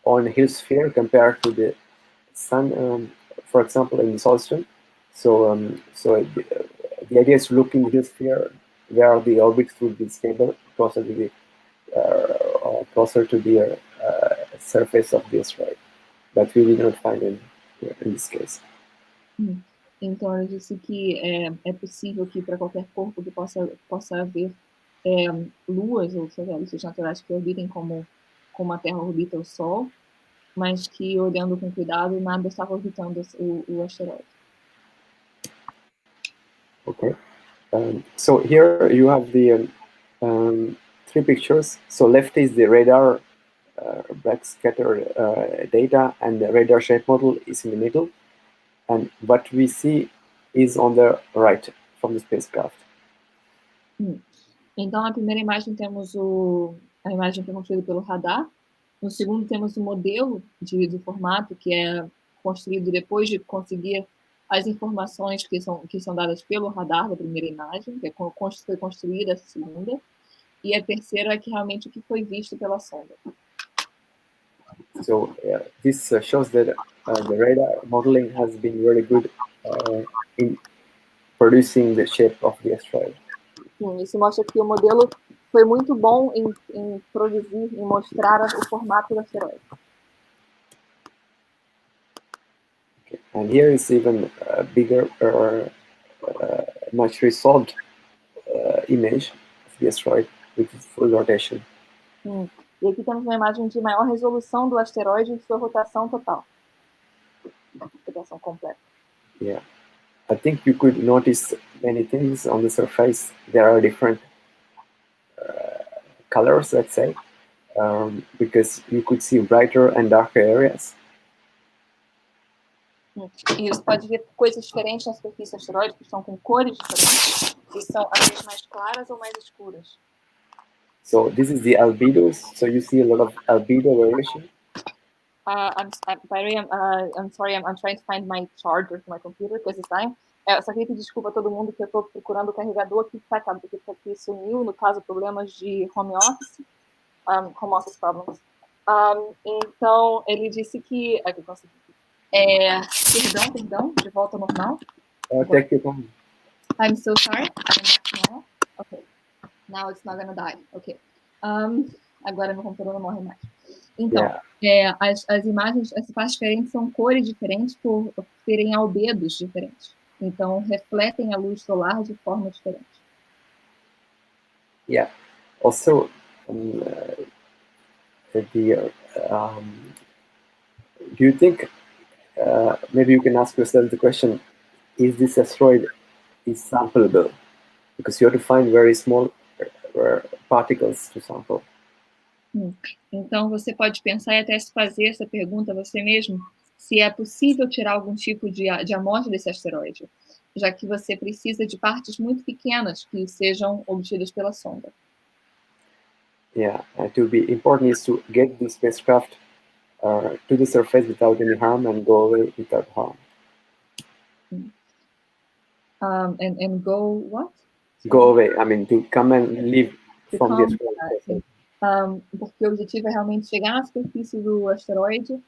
own hemisphere compared to the sun, for example, in the solar system. So, the idea is to look in the hemisphere where the orbits would be stable, closer to the surface of the asteroid. But we did not find any in this case. Então, ele disse que é possível que para qualquer corpo que possa haver luas ou satélites naturais que orbitem como a Terra orbita o Sol, mas que, olhando com cuidado, nada estava orbitando o asteroide. Okay. So here you have the three pictures. So left is the radar backscatter data, and the radar shape model is in the middle. And what we see is on the right from the spacecraft. Então, na primeira imagem temos a imagem que é construída pelo radar. No segundo temos o modelo de formato que é construído depois de conseguir as informações que são dadas pelo radar da primeira imagem, que foi construída a segunda, e a terceira é que realmente o que foi visto pela sonda. So this shows that the radar modeling has been very good in producing the shape of the asteroid. Sim, isso mostra que o modelo foi muito bom em produzir, em mostrar o formato do asteroide. Okay. And here is even a bigger, much resolved image of the asteroid with full rotation. E aqui temos uma imagem de maior resolução do asteroide em sua rotação total. Rotação completa. Yeah. I think you could notice many things on the surface. There are different colors, let's say, because you could see brighter and darker areas. E você pode ver coisas diferentes na superfície do asteroide, que estão com cores diferentes, e são às vezes mais claras ou mais escuras. So this is the albedo. So you see a lot of albedo variation. I'm sorry, I'm trying to find my charger for my computer because this time. Só queria pedir desculpa a todo mundo que eu estou procurando o carregador aqui, tá, porque aqui sumiu, no caso, problemas de home office problems. Então, ele disse que... Aqui, consegui. Perdão, de volta ao normal. Take your time. I'm so sorry. I'm back now. Okay. Now it's not gonna die. Okay. Agora meu computador não morre mais. Então, as imagens, as partes diferentes são cores diferentes por terem albedos diferentes. Então, refletem a luz solar de forma diferente. Yeah. Also, do you think, maybe you can ask yourself the question, is this asteroid sampleable? Because you have to find very small particles to sample. Então, você pode pensar e até se fazer essa pergunta você mesmo, se é possível tirar algum tipo de amostra desse asteroide, já que você precisa de partes muito pequenas que sejam obtidas pela sonda. Yeah, it will be important is to get the spacecraft to the surface without any harm and go away without harm. And go what? Go away. I mean, to come and leave from the asteroid. Porque o objetivo é realmente chegar na superfície do asteroide,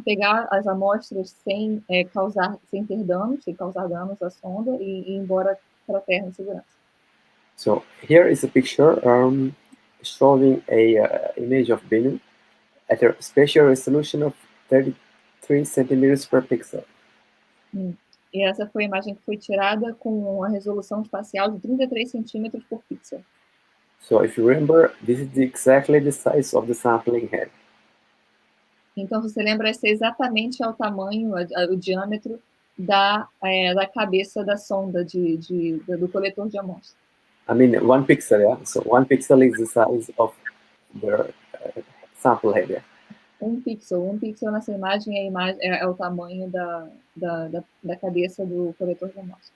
pegar as amostras sem ter danos, sem causar danos à sonda e ir embora para a Terra em segurança. So here is a picture showing a image of Bennu at a spatial resolution of 33 centimeters per pixel. E essa foi a imagem que foi tirada com uma resolução espacial de 33 centímetros por pixel. So if you remember, this is exactly the size of the sampling head. Então, você lembra, esse é exatamente o tamanho, o diâmetro da cabeça da sonda, do coletor de amostra. I mean, 1 pixel, yeah? So 1 pixel is the size of the sample head, yeah? Um pixel nessa imagem é o tamanho da cabeça do coletor de amostra.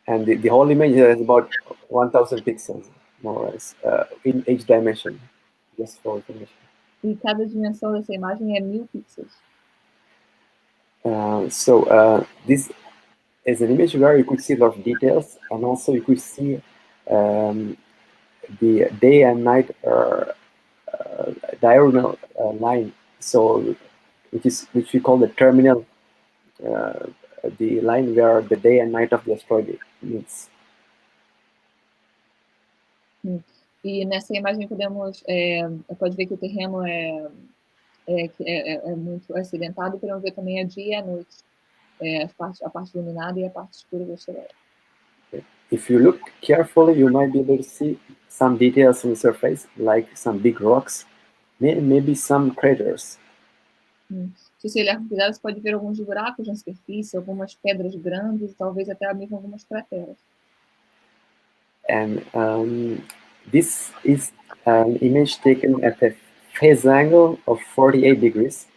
And the whole image has about 1,000 pixels, more or less, in each dimension, just for information. E cada dimensão dessa imagem é 1000 pixels. This is an image where you could see a lot of details, and also you could see the day and night diurnal line. So, which we call the terminal, the line where the day and night of the asteroid meets. E nessa imagem pode ver que o terreno é muito acidentado, podemos ver também a dia e a noite a parte iluminada e a parte escura do asteroide. If you look carefully, you might be able to see some details on the surface, like some big rocks, maybe some craters. Se você olhar com cuidado, você pode ver alguns buracos na superfície, algumas pedras grandes, talvez até mesmo algumas crateras. And this is an image taken at a phase angle of 48 degrees.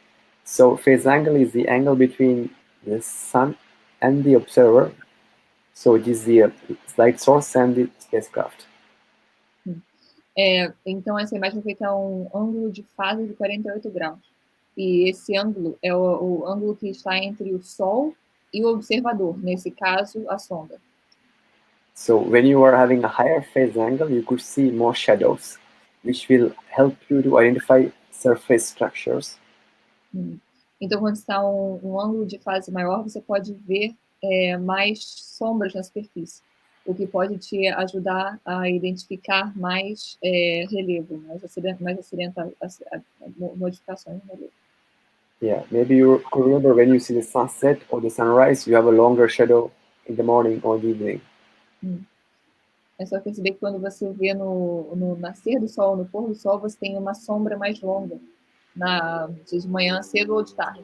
So phase angle is the angle between the sun and the observer. So it is the light source and the spacecraft. Então essa imagem é feita a um ângulo de fase de 48 graus. E esse ângulo é o ângulo que está entre o Sol e o observador, nesse caso, a sonda. So when you are having a higher phase angle, you could see more shadows, which will help you to identify surface structures. Então, quando está um ângulo de fase maior, você pode ver mais sombras na superfície, o que pode te ajudar a identificar mais relevo, modificações no relevo. Yeah, maybe you could remember when you see the sunset or the sunrise, you have a longer shadow in the morning or the evening. É só perceber que quando você vê no nascer do sol, no pôr do sol, você tem uma sombra mais longa, de manhã cedo ou de tarde.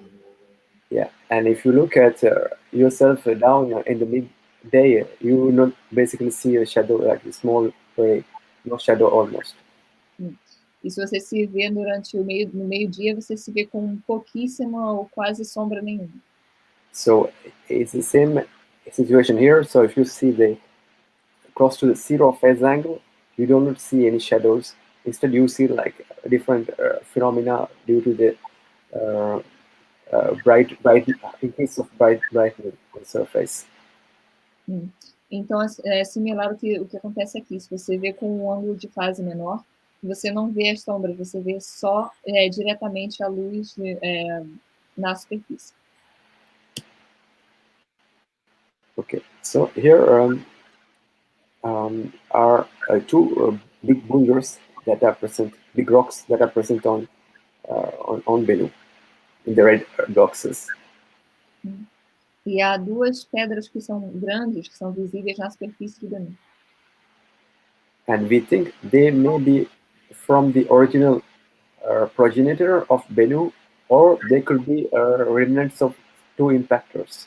Yeah, and if you look at yourself down in the midday, you will not basically see a shadow, like a small ray, no shadow almost. E se você se vê no meio-dia, você se vê com pouquíssima ou quase sombra nenhuma. So it's the same situation here. So if you see close to the zero phase angle, you don't see any shadows. Instead, you see like different phenomena due to the increase of brightness on the surface. Então é similar ao que acontece aqui. Se você vê com um ângulo de fase menor, você não vê as sombras, você vê só diretamente a luz na superfície. Okay, so here are two big boulders that are present, big rocks that are present on Bennu, in the red boxes. E há duas pedras que são grandes, que são visíveis na superfície de Bennu. And we think they may be from the original progenitor of Bennu, or they could be remnants of two impactors.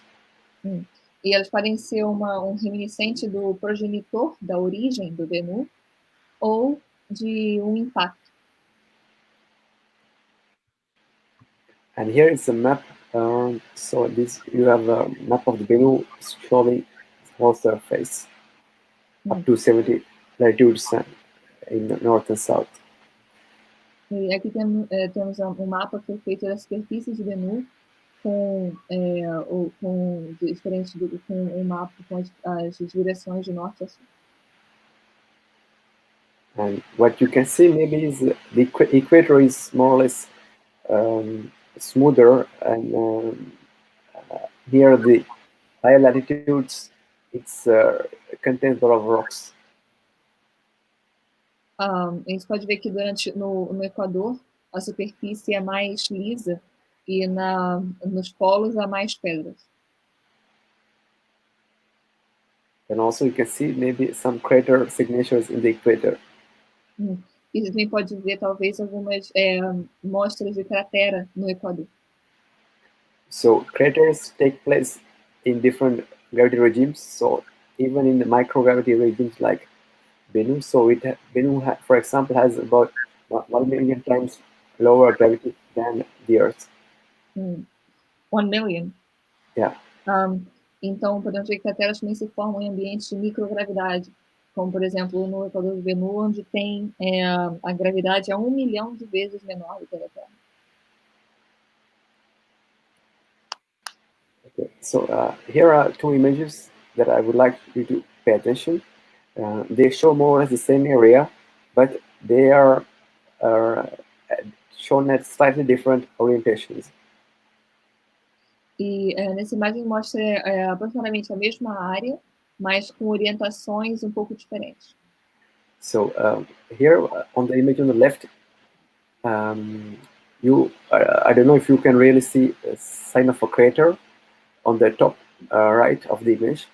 E elas podem ser um reminiscente do progenitor, da origem do Bennu, ou de impacto. And here is a map. So you have a map of the Bennu showing small surface up to 70 latitudes in the north and south. E aqui temos mapa que foi feito da superfície de Bennu com mapa com as direções de norte a sul. And what you can see maybe is the equator is more or less smoother, and here the higher latitudes it's contains a lot of rocks. A gente pode ver que no Equador a superfície é mais lisa e nos polos há mais pedras. And also you can see maybe some crater signatures in the equator. E você também pode ver talvez algumas mostras de cratera no Equador. So craters take place in different gravity regimes. So even in the microgravity regimes like Bennu, so Bennu, for example, has about 1 million times lower gravity than the Earth. 1 million? Yeah. Então, podemos ver que crateras também se formam em ambientes de microgravidade, como, por exemplo, no Equador do Bennu, onde tem a gravidade 1 milhão de vezes menor do que a da Terra. Okay. So here are two images that I would like you to pay attention. They show more or less the same area, but they are shown at slightly different orientations. E nessa imagem mostra aproximadamente a mesma área, mas com orientações um pouco diferentes. So here on the image on the left, I don't know if you can really see a sign of a crater, on the top right of the image.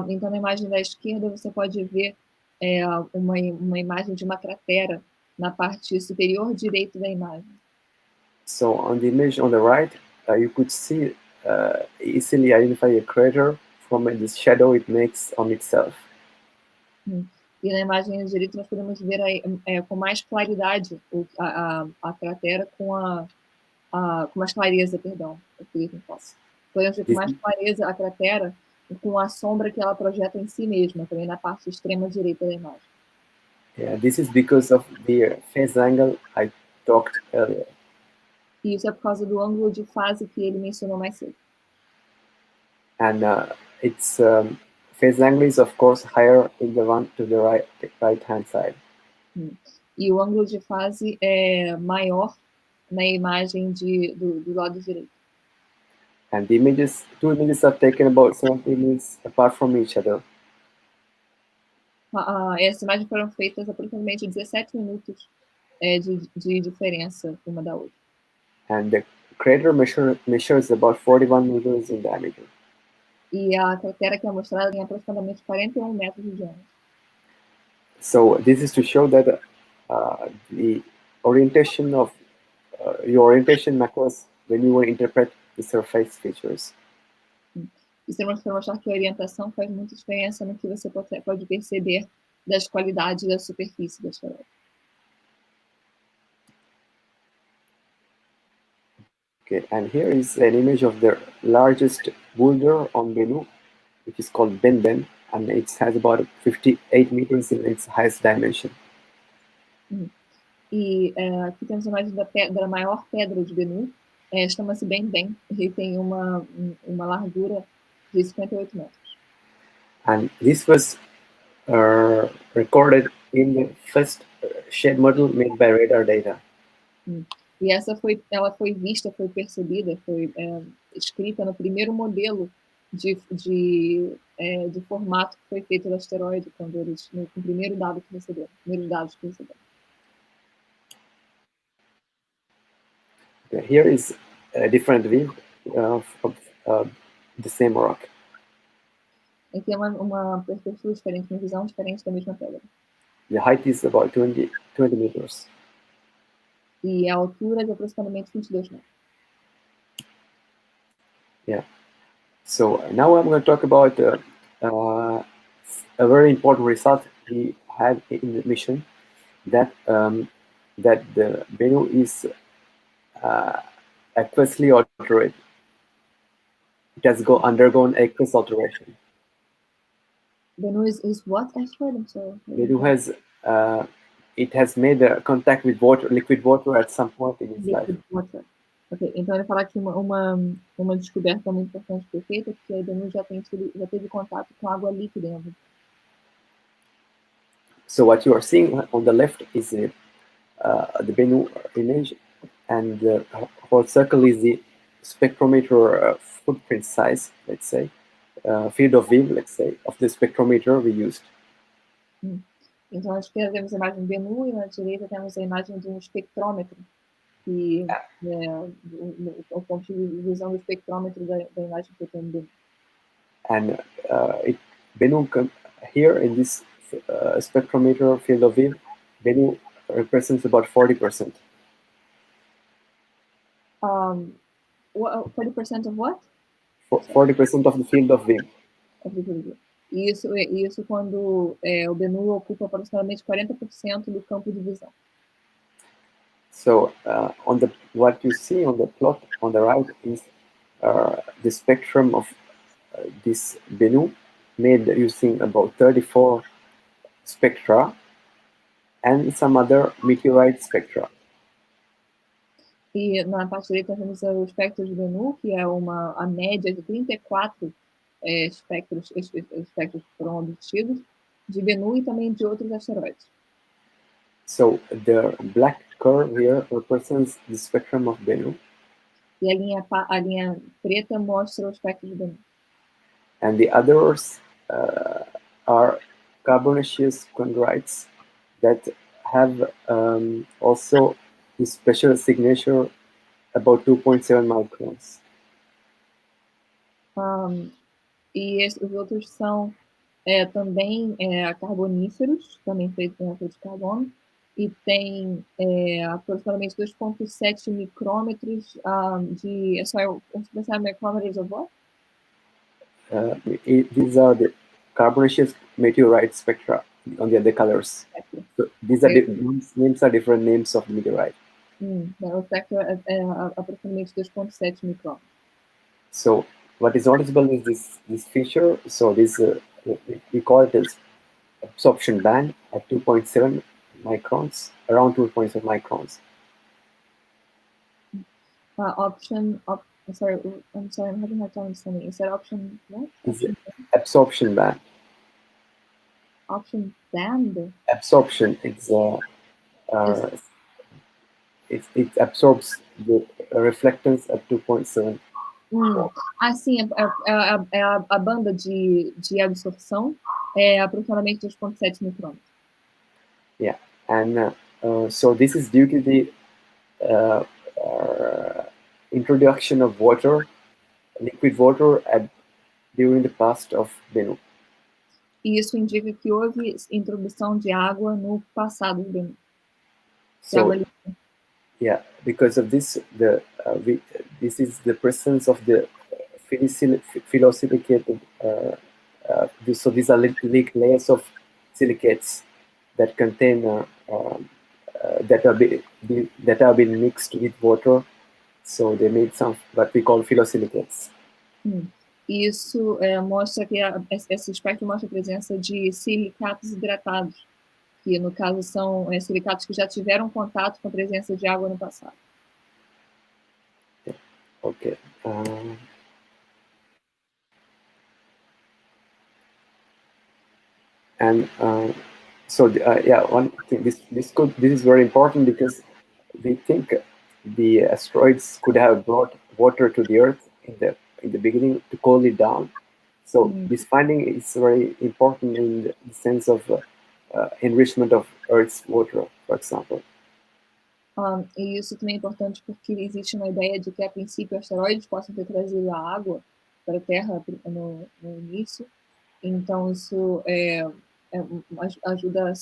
Então, na imagem da esquerda, você pode ver uma imagem de uma cratera na parte superior direita da imagem. So on the image on the right, you could see easily identify a crater from the shadow it makes on itself. E na imagem da direita nós podemos ver com mais claridade a cratera com mais clareza, perdão. Podemos ver com mais clareza a cratera com a sombra que ela projeta em si mesma, também na parte extrema direita da imagem. Yeah, this is because of the phase angle I talked earlier. E isso é por causa do ângulo de fase que ele mencionou mais cedo. And its phase angle is of course higher in the one to the right hand side. E o ângulo de fase é maior na imagem do lado direito. And the two images are taken about 70 minutes apart from each other. Essas imagens foram feitas aproximadamente 17 minutos de diferença uma da outra. And the crater measures about 41 meters in diameter. E a cratera que é mostrada tem aproximadamente 41 metros de diâmetro. So this is to show that the orientation of your orientation matters when you interpret the surface features. Isso é para mostrar que a orientação faz muita diferença no que você pode perceber das qualidades da superfície do asteroide. Okay, and here is an image of the largest boulder on Bennu, which is called Ben, and it has about 58 meters in its highest dimension. E aqui temos a imagem da maior pedra de Bennu, chama-se Ben, e tem uma largura de 58 metros. And this was recorded in the first shape model made by radar data. E ela foi vista, foi percebida, foi escrita no primeiro modelo de formato que foi feito do asteroide, quando eles, no primeiro dado que receberam, primeiros dados que receberam. Here is a different view of the same rock. Aqui é uma perspectiva diferente, uma visão diferente da mesma pedra. The height is about 20 meters. E a altura é de aproximadamente 22 metros. Yeah. So now I'm going to talk about a very important result we had in the mission, that the Bennu is aqueously altered. It has undergone aqueous alteration. Bennu is what? Asteroid? I'm sorry. Bennu has it has made contact with liquid water at some point in its life. Water. Ok, então ele fala que uma descoberta muito importante que foi feita, porque a Bennu já teve contato com água líquida em algum. So what you are seeing on the left is the Bennu image, and the whole circle is the spectrometer footprint size, let's say, field of view, let's say, of the spectrometer we used. Então, à esquerda temos a imagem do Bennu e na direita temos a imagem de um espectrômetro, que o ponto de visão do espectrômetro da imagem que eu tenho no Bennu. And Bennu, here in this spectrometer field of view, Bennu represents about 40%. 40% of what? 40% of the field of view. E isso quando o Bennu ocupa aproximadamente 40% do campo de visão. So what you see on the plot on the right is the spectrum of this Bennu made using about 34 spectra and some other meteorite spectra. E na parte direita temos o espectro de Bennu, que é a média de 34 espectros que foram obtidos de Bennu e também de outros asteroides. So the black curve here represents the spectrum of Bennu. E a linha preta mostra o espectro de Bennu. And the others are carbonaceous chondrites that have also this special signature about 2.7 microns. E os outros são também carboníferos, também feitos com dióxido de carbono, e tem aproximadamente 2,7 micrômetros de... Sorry, micrometers of what? These are the carbonaceous meteorite spectra on the other colors. Exactly. So these are names are different names of the meteorite. O spectro aproximadamente 2,7 micrômetros. So what is noticeable is this feature. So this we call it as absorption band at 2.7 microns, around 2.7 microns. Sorry, I'm having a hard time understanding. Is that option what? Absorption band. Option band? Absorption. It absorbs the reflectance at 2.7. Sim, a banda de absorção é aproximadamente 2,7 micrômetros. Yeah, and so this is due to the introduction of water, liquid water, during the past of Bennu. E isso indica que houve introdução de água no passado de Bennu. So, yeah, because of this, this is the presence of the phyllosilicated. So these are layers of silicates that contain that are being mixed with water. So they made some what we call phyllosilicates. Isso mostra que esse espectro mostra a presença de silicatos hidratados, que no caso são silicatos que já tiveram contato com a presença de água no passado. Okay. So yeah, one thing, this is very important because we think the asteroids could have brought water to the Earth in the beginning to cool it down. So this finding is very important in the sense of enrichment of Earth's water, for example. E isso também é importante porque existe uma ideia de que, a princípio, asteroides possam ter trazido a água para a Terra no início. Então, isso ajuda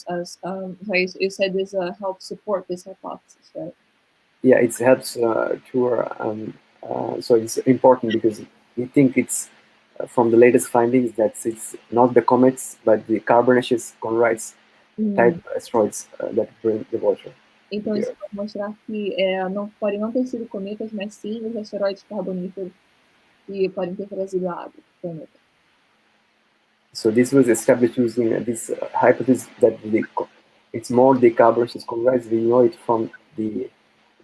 you said this helps support this hypothesis, right? Yeah, it helps so it's important because we think it's from the latest findings that it's not the comets but the carbonaceous conorites type asteroids that bring the water. Então isso pode mostrar que podem não ter sido cometas, mas sim os asteroides carboníferos que podem ter trazido a água para o planeta. So this was established using this hypothesis that it's more the carbonaceous conorites. We know it from the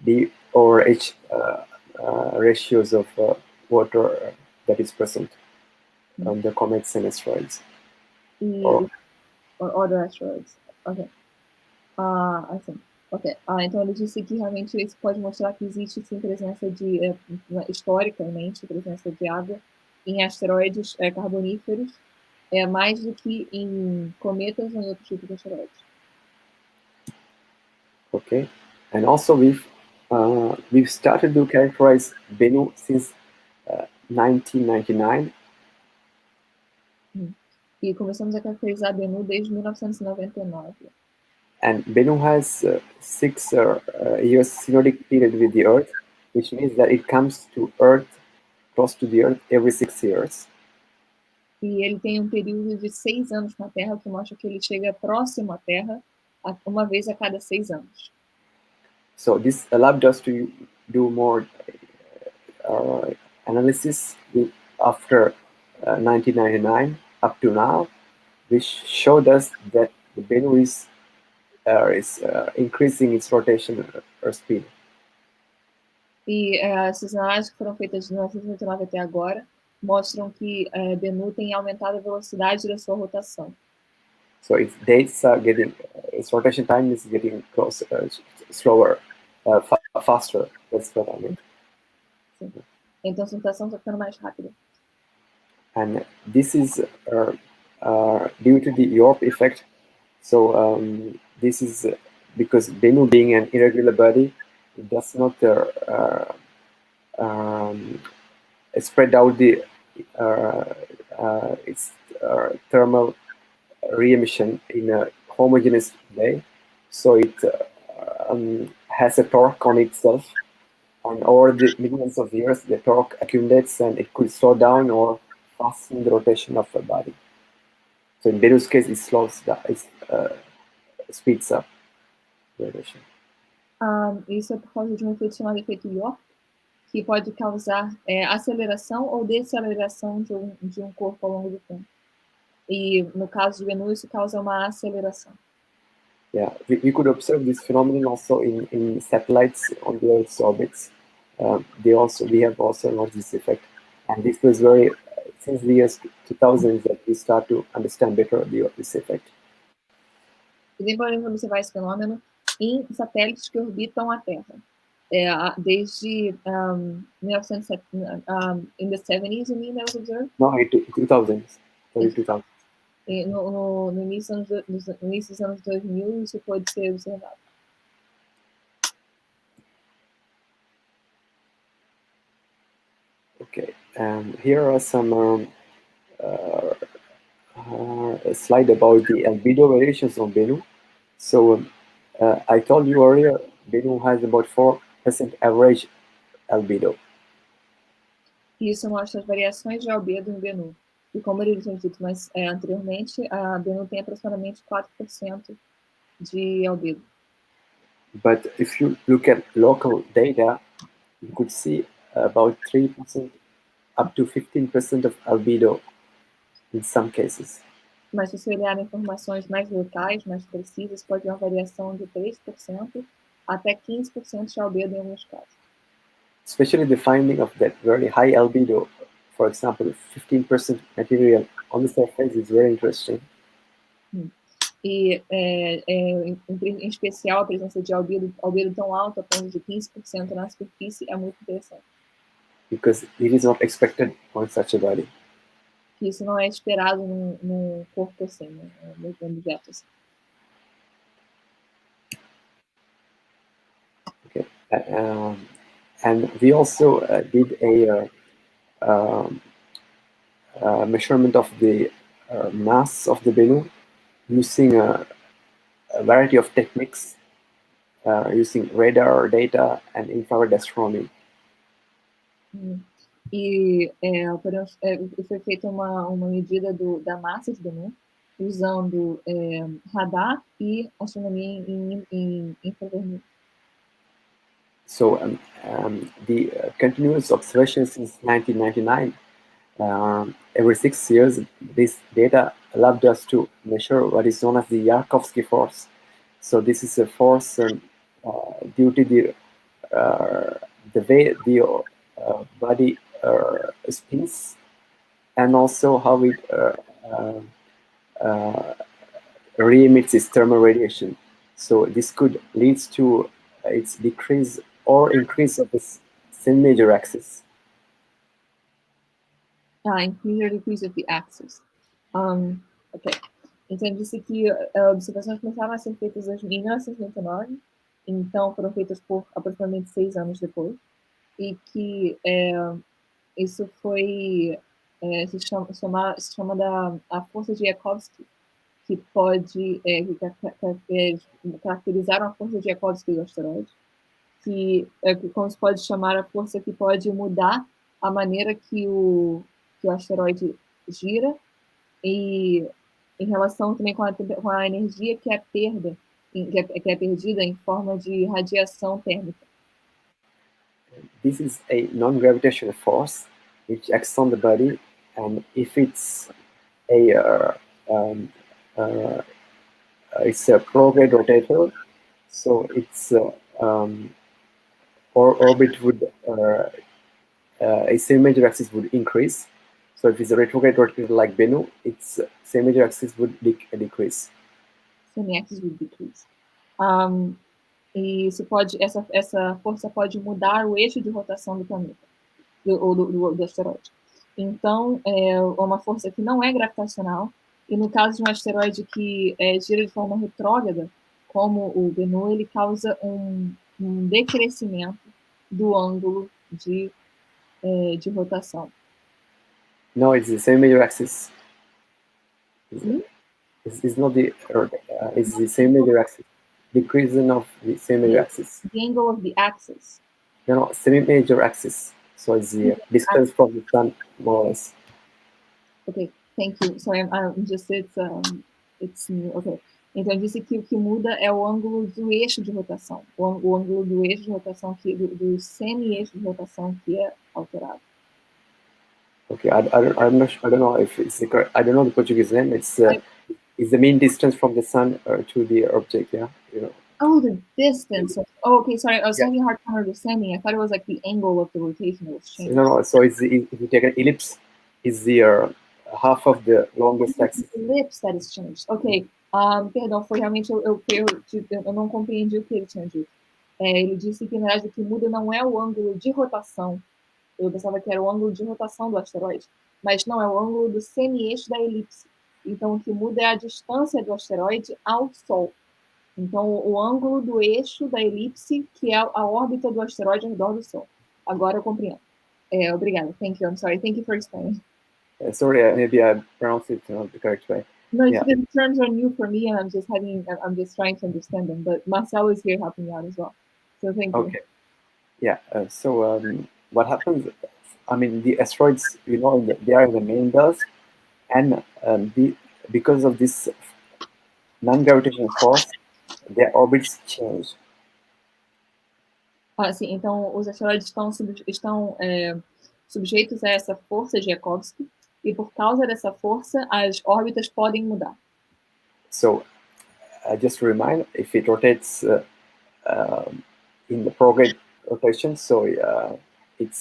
D or H ratios of water that is present on the comets and asteroids. Or other asteroids. Okay. I think. Okay. Então ele disse que realmente isso pode mostrar que existe sim presença historicamente presença de água em asteroides carboníferos, mais do que em cometas ou em outros tipos de asteroides. Okay. And also we've started to characterize Bennu since 1999. E começamos a caracterizar Bennu desde 1999. And Bennu has 6 years synodic period with the Earth, which means that it comes to Earth, close to the Earth, every 6 years. E ele tem período de 6 anos na Terra, que mostra que ele chega próximo à Terra uma vez a cada 6 anos. So this allowed us to do more analysis after 1999 up to now, which showed us that the Bennu is increasing its rotation or speed. E essas análises que foram feitas de 1999 até agora mostram que Bennu tem aumentado a velocidade da sua rotação. So its dates are getting, its rotation time is getting closer, slower, faster. That's what I mean. Sim. Então sua rotação está ficando mais rápida. And this is due to the Yorp effect. So this is because Bennu being an irregular body, it does not spread out the its thermal re-emission in a homogeneous way. So it has a torque on itself, and over the millions of years, the torque accumulates and it could slow down or fasten the rotation of the body. So in Bennu's case, it slows down, it speeds up the rotation. Isso é por causa de um efeito chamado efeito York, que pode causar aceleração ou deceleração de um corpo ao longo do tempo. E no caso de Bennu, isso causa uma aceleração. Yeah, we could observe this phenomenon also in satellites on the Earth's orbits. We have also noticed this effect, and this was very since the years 2000 that we start to understand better this effect. Também podemos observar esse fenômeno em satélites que orbitam a Terra. Desde 1970, in the 70s, you mean, that was observed? No, 2000s, early 2000s. No início dos anos 2000, isso pode ser observado. Okay, here are some a slide about the albedo variations on Bennu. So I told you earlier, Bennu has about 4% average albedo. Isso mostra as variações de albedo em Bennu. E como ele tinha dito anteriormente, a Bennu tem aproximadamente 4% de albedo. But if you look at local data, you could see about 3% up to 15% of albedo in some cases. Mas se você olhar informações mais locais, mais precisas, pode ter uma variação de 3% até 15% de albedo em alguns casos. Especially the finding of that very high albedo, for example, 15% material on the surface is very interesting. E em especial a presença de albedo tão alto a ponto de 15% na superfície é muito interessante. Because it is not expected on such a body. Que isso não é esperado num corpo assim, num objeto assim. Okay, and we also did a measurement of the mass of the Bennu using a variety of techniques, using radar data and infrared astronomy. E foi feita uma medida da massa de Bennu usando radar e astronomia em infravermelho. So the continuous observations since 1999, every 6 years, this data allowed us to measure what is known as the Yarkovsky Force. So this is a force due to the way the body spins, and also how it re-emits its thermal radiation. So this could lead to its decrease or increase of the same major axis. Increase or decrease of the axis. Ok. Então, ele disse que observações começaram a ser feitas em 1999, então foram feitas por aproximadamente 6 anos depois, e que isso foi, se chama da força de Yarkovsky, que pode caracterizar a força de Yarkovsky do asteroide, que como se pode chamar a força que pode mudar a maneira que o asteroide gira, e em relação também com a energia que é perdida em forma de radiação térmica. This is a non-gravitational force which acts on the body, and if it's it's a prograde rotator, so its orbit would a same major axis would increase. So if it's a retrograde rotator like Bennu, its same major axis would decrease. Same axis would decrease. E isso essa força pode mudar o eixo de rotação do planeta, do asteroide. Então, é uma força que não é gravitacional, e no caso de um asteroide que gira de forma retrógrada, como o Bennu, ele causa um decrescimento do ângulo de rotação. No, it's the same major axis. Hmm? It's not the Earth. It's the same major axis. Decreasing of the same major axis. The angle of the axis. No, semi-major axis. So it's the distance from the sun, more or less. Ok, thank you. Sorry, I'm just, it's new. Ok. Então, disse que o que muda é o ângulo do eixo de rotação. O ângulo do eixo de rotação, do semi-eixo de rotação que é alterado. Okay, I don't know if it's the correct, I don't know the Portuguese name. It's the mean distance from the sun to the object. Yeah, you know. Oh, the distance. Oh, okay, sorry. I was having a hard time understanding. I thought it was like the angle of the rotation that was changing. No. So if you take an ellipse, it's the half of the longest axis. The ellipse that is changed. Ok. Perdão, foi realmente eu não compreendi o que ele tinha dito. Ele disse que, na verdade, o que muda não é o ângulo de rotação. Eu pensava que era o ângulo de rotação do asteroide. Mas não, é o ângulo do semi-eixo da elipse. Então, o que muda é a distância do asteroide ao Sol. Então, o ângulo do eixo da elipse, que é a órbita do asteroide ao redor do Sol. Agora eu compreendo. Obrigada. Thank you. I'm sorry. Thank you for explaining. Sorry, maybe I pronounced it the correct way. No, the terms are new for me, and I'm just trying to understand them. But Marcelo is here helping me out as well. So thank you. Okay. Yeah. So what happens? I mean, the asteroids, you know, they are in the main belt, and because of this non-gravitational force, their orbits change. Sim, então os asteroides estão sujeitos a essa força de Yarkovsky, e por causa dessa força, as órbitas podem mudar. So, just to remind, if it rotates in the prograde rotation, so it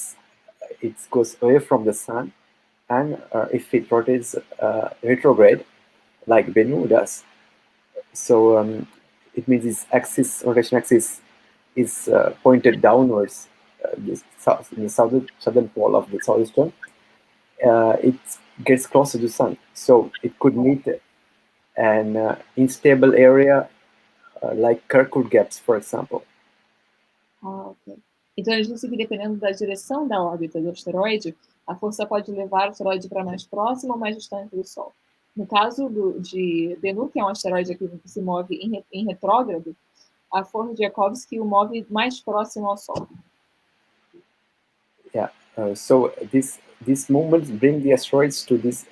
goes away from the sun, and if it rotates retrograde, like Bennu does, so it means its rotation axis is pointed downwards, in the southern pole of the solar system. It gets closer to the sun, so it could meet an unstable area like Kirkwood gaps, for example. Ok. Então, ele disse que dependendo da direção da órbita do asteroide, a força pode levar o asteroide para mais próximo ou mais distante do Sol. No caso de Bennu, que é um asteroide que se move em retrógrado, a força de Yarkovsky o move mais próximo ao Sol. Yeah. So these movements bring the asteroids to these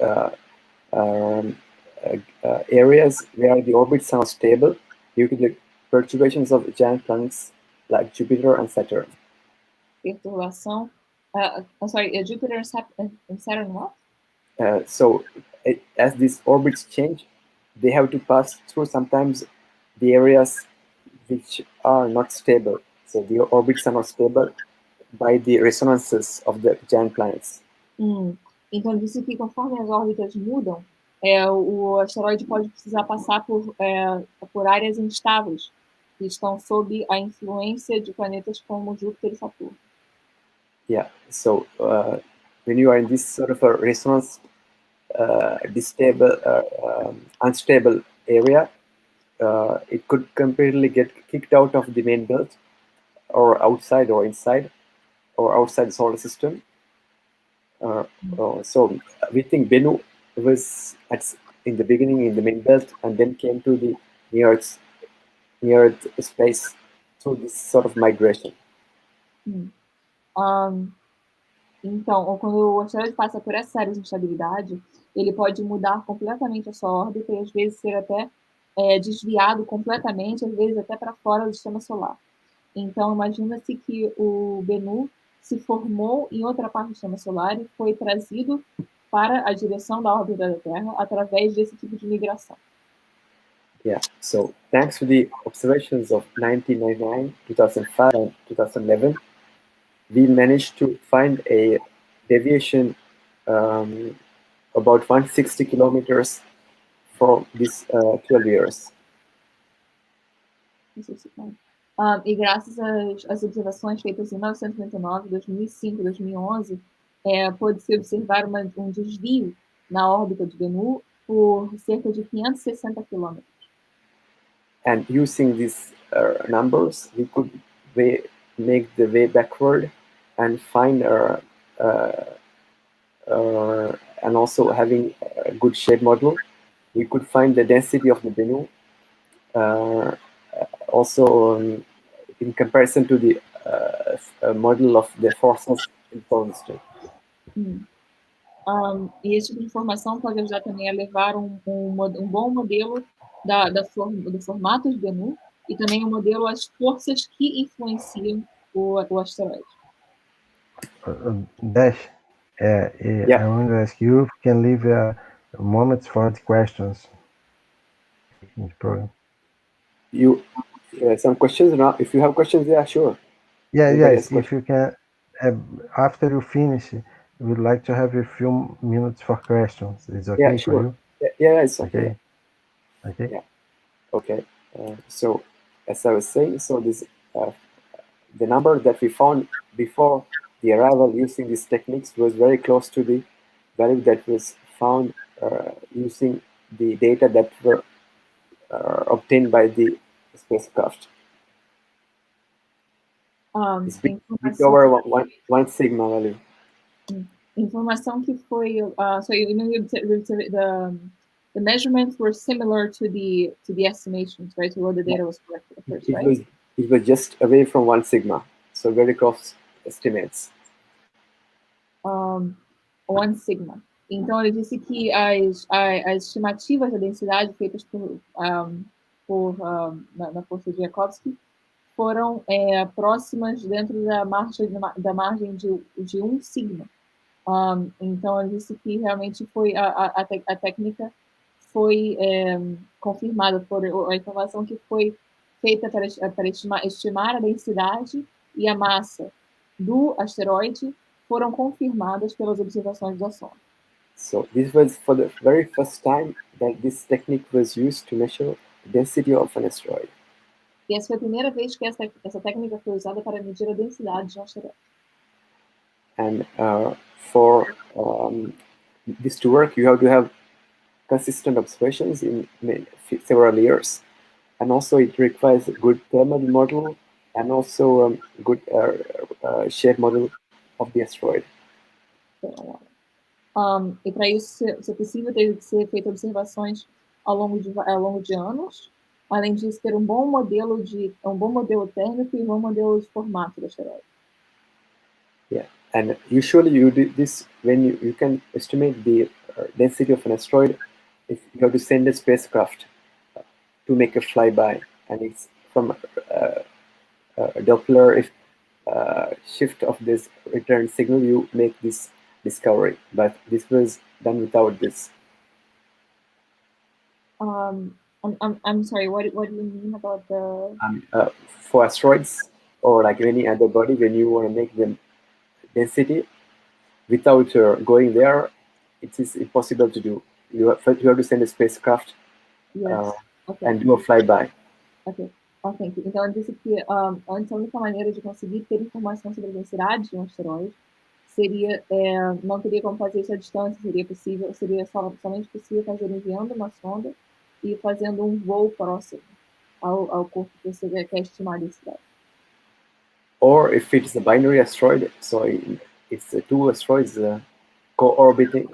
areas where the orbits are stable due to the perturbations of giant planets like Jupiter and Saturn. Perturbação. I'm sorry, Jupiter and Saturn what? So as these orbits change, they have to pass through sometimes the areas which are not stable. So the orbits are not stable by the resonances of the giant planets. Então, disse que conforme as órbitas mudam, o asteroide pode precisar passar por áreas instáveis, que estão sob a influência de planetas como Júpiter e Saturno. Yeah, so when you are in this sort of a resonance, unstable area, it could completely get kicked out of the main belt, or outside or inside, or outside the solar system. So we think Bennu was in the beginning in the main belt, and then came to the near Earth space through this sort of migration. Então, quando o asteroide passa por essas áreas de instabilidade, ele pode mudar completamente a sua órbita e às vezes ser até desviado completamente, às vezes até para fora do sistema solar. Então, imagina-se que o Bennu se formou em outra parte do sistema solar e foi trazido para a direção da órbita da Terra através desse tipo de migração. Yeah, so thanks to the observations of 1999, 2005, and 2011, we managed to find a deviation about 160 kilometers for these 12 years. E graças às observações feitas em 1999, 2005, 2011, pôde-se observar um desvio na órbita de Bennu por cerca de 560 quilômetros. And using these numbers, we could make the way backward and find and also having a good shape model, we could find the density of the Bennu also in comparison to the model of the forces in solar system. E esse tipo de informação pode ajudar também a levar um bom modelo do formato de Bennu e também um modelo as forças que influenciam o asteroide. Dash, I want to ask you if you can leave a moment for the questions in the program. You some questions now? If you have questions, yeah, sure. Yeah, yes. If you can, after you finish, we would like to have a few minutes for questions. Is okay yeah, sure. for you? Yeah, it's okay. Okay. Yeah. Okay. So as I was saying, so this the number that we found before the arrival using these techniques was very close to the value that was found using the data that were obtained by the spacecraft. It's over one sigma value. Informação que foi, so you know, the measurements were similar to the estimations, right? So where the data was corrected at first, right? It was just away from 1 sigma, so very close estimates. 1 sigma. Então ele disse que as estimativas da densidade feitas na força de Yarkovsky foram próximas dentro da margem de 1 sigma. Então ele disse que realmente foi a técnica foi confirmada, a informação que foi feita para estimar a densidade e a massa do asteroide foram confirmadas pelas observações da sonda. So this was for the very first time that this technique was used to measure the density of an asteroid. E essa foi a primeira vez que essa técnica foi usada para medir a densidade de um asteroide. And for this to work, you have to have consistent observations in several years, and also it requires a good thermal model and also good shape model of the asteroid. E para isso ser possível, tem que ser feito observações ao longo de anos. Além disso, ter um bom modelo térmico e um bom modelo de formato do asteroide. Yeah, and usually you do this when you can estimate the density of an asteroid if you have to send a spacecraft to make a flyby, and it's from a Doppler shift of this return signal you make this discovery, but this was done without this. I'm sorry, what do you mean about the... For asteroids or like any other body, when you want to make them density without going there, it is impossible to do. You have to send a spacecraft and do a flyby. Ok, thank you. Então, ele disse que antes a única maneira de conseguir ter informação sobre a densidade de um asteroide seria, não teria como fazer isso à distância, seria somente possível fazer enviando uma sonda e fazendo um voo próximo ao corpo que você quer estimar a densidade. Or if it's a binary asteroid, so it's two asteroids co-orbiting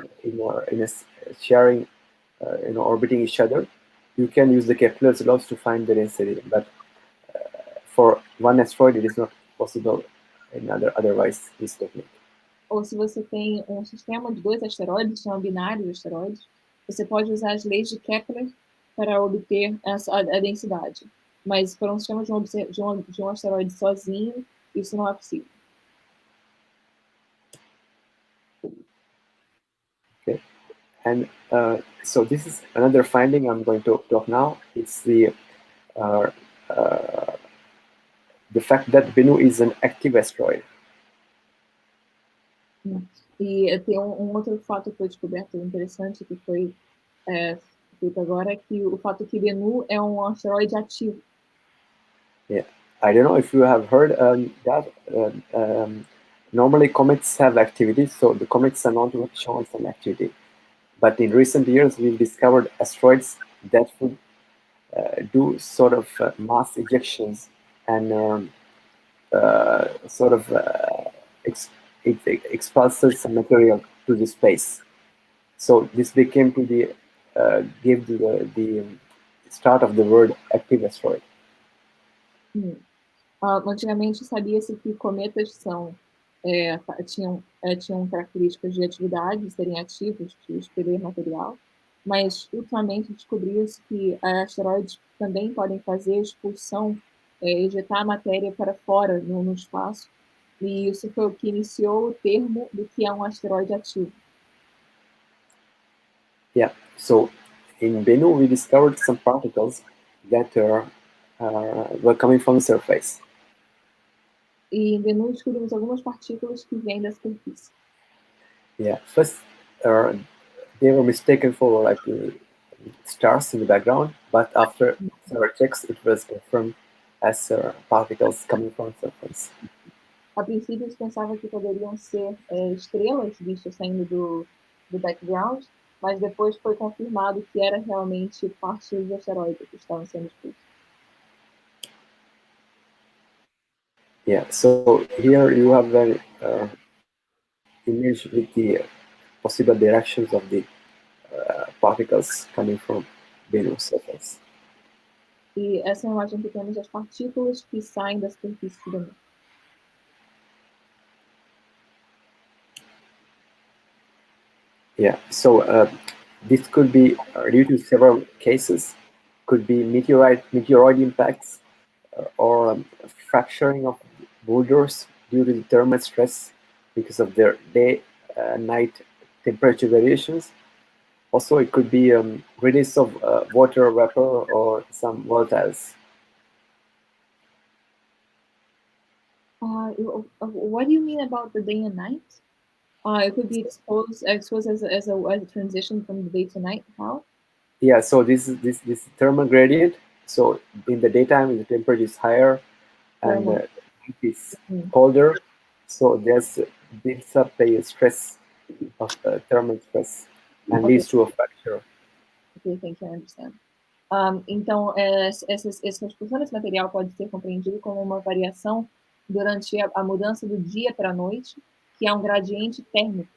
sharing, orbiting each other, you can use the Kepler's laws to find the density. But for one asteroid, it is not possible in otherwise this technique. Ou se você tem um sistema de 2 asteroides, chama binário de asteroides, você pode usar as leis de Kepler para obter a densidade. Mas para um sistema de um asteroide sozinho, isso não é possível. Okay, and so this is another finding I'm going to talk now. It's the fact that Bennu is an active asteroid. E tem um outro fato que foi descoberto interessante que foi feito agora, que o fato que Bennu é um asteroide ativo. Yeah, I don't know if you have heard that. Normally comets have activity, so the comets are not shown some activity. But in recent years, we've discovered asteroids that would do sort of mass ejections and it expulses some material to the space. So this became to the gave the start of the word active asteroid. Antigamente sabia-se que cometas tinham características de atividade, de serem ativos, de expelir material, mas ultimamente descobriu-se que asteroides também podem fazer expulsão, ejetar matéria para fora no espaço, e isso foi o que iniciou o termo do que é um asteroide ativo. Yeah, so in Bennu we discovered some particles that were coming from the surface. E em Bennu descobrimos algumas partículas que vêm da superfície. Yeah, first they were mistaken for like stars in the background, but after several checks it was confirmed as particles coming from the surface. A princípio, se pensava que poderiam ser estrelas vistas saindo do background, mas depois foi confirmado que era realmente partes do asteroide que estavam sendo expulsas. Yeah, so here you have an image with the possible directions of the particles coming from Bennu's surface. E essa é a imagem que temos das partículas que saem da superfície do Bennu. Yeah, so this could be due to several cases. Could be meteoroid impacts or fracturing of boulders due to the thermal stress because of their day-night temperature variations. Also, it could be release of water vapor or some volatiles. What do you mean about the day and night? It could be exposed as a transition from the day to night. How? Yeah, so this thermal gradient. So in the daytime, the temperature is higher, and it is colder. So there's builds up a stress of thermal stress and leads to a fracture. Okay, thank you, I understand. Então, essa expulsão desse material pode ser compreendido como uma variação durante a mudança do dia para a noite, que é um gradiente térmico,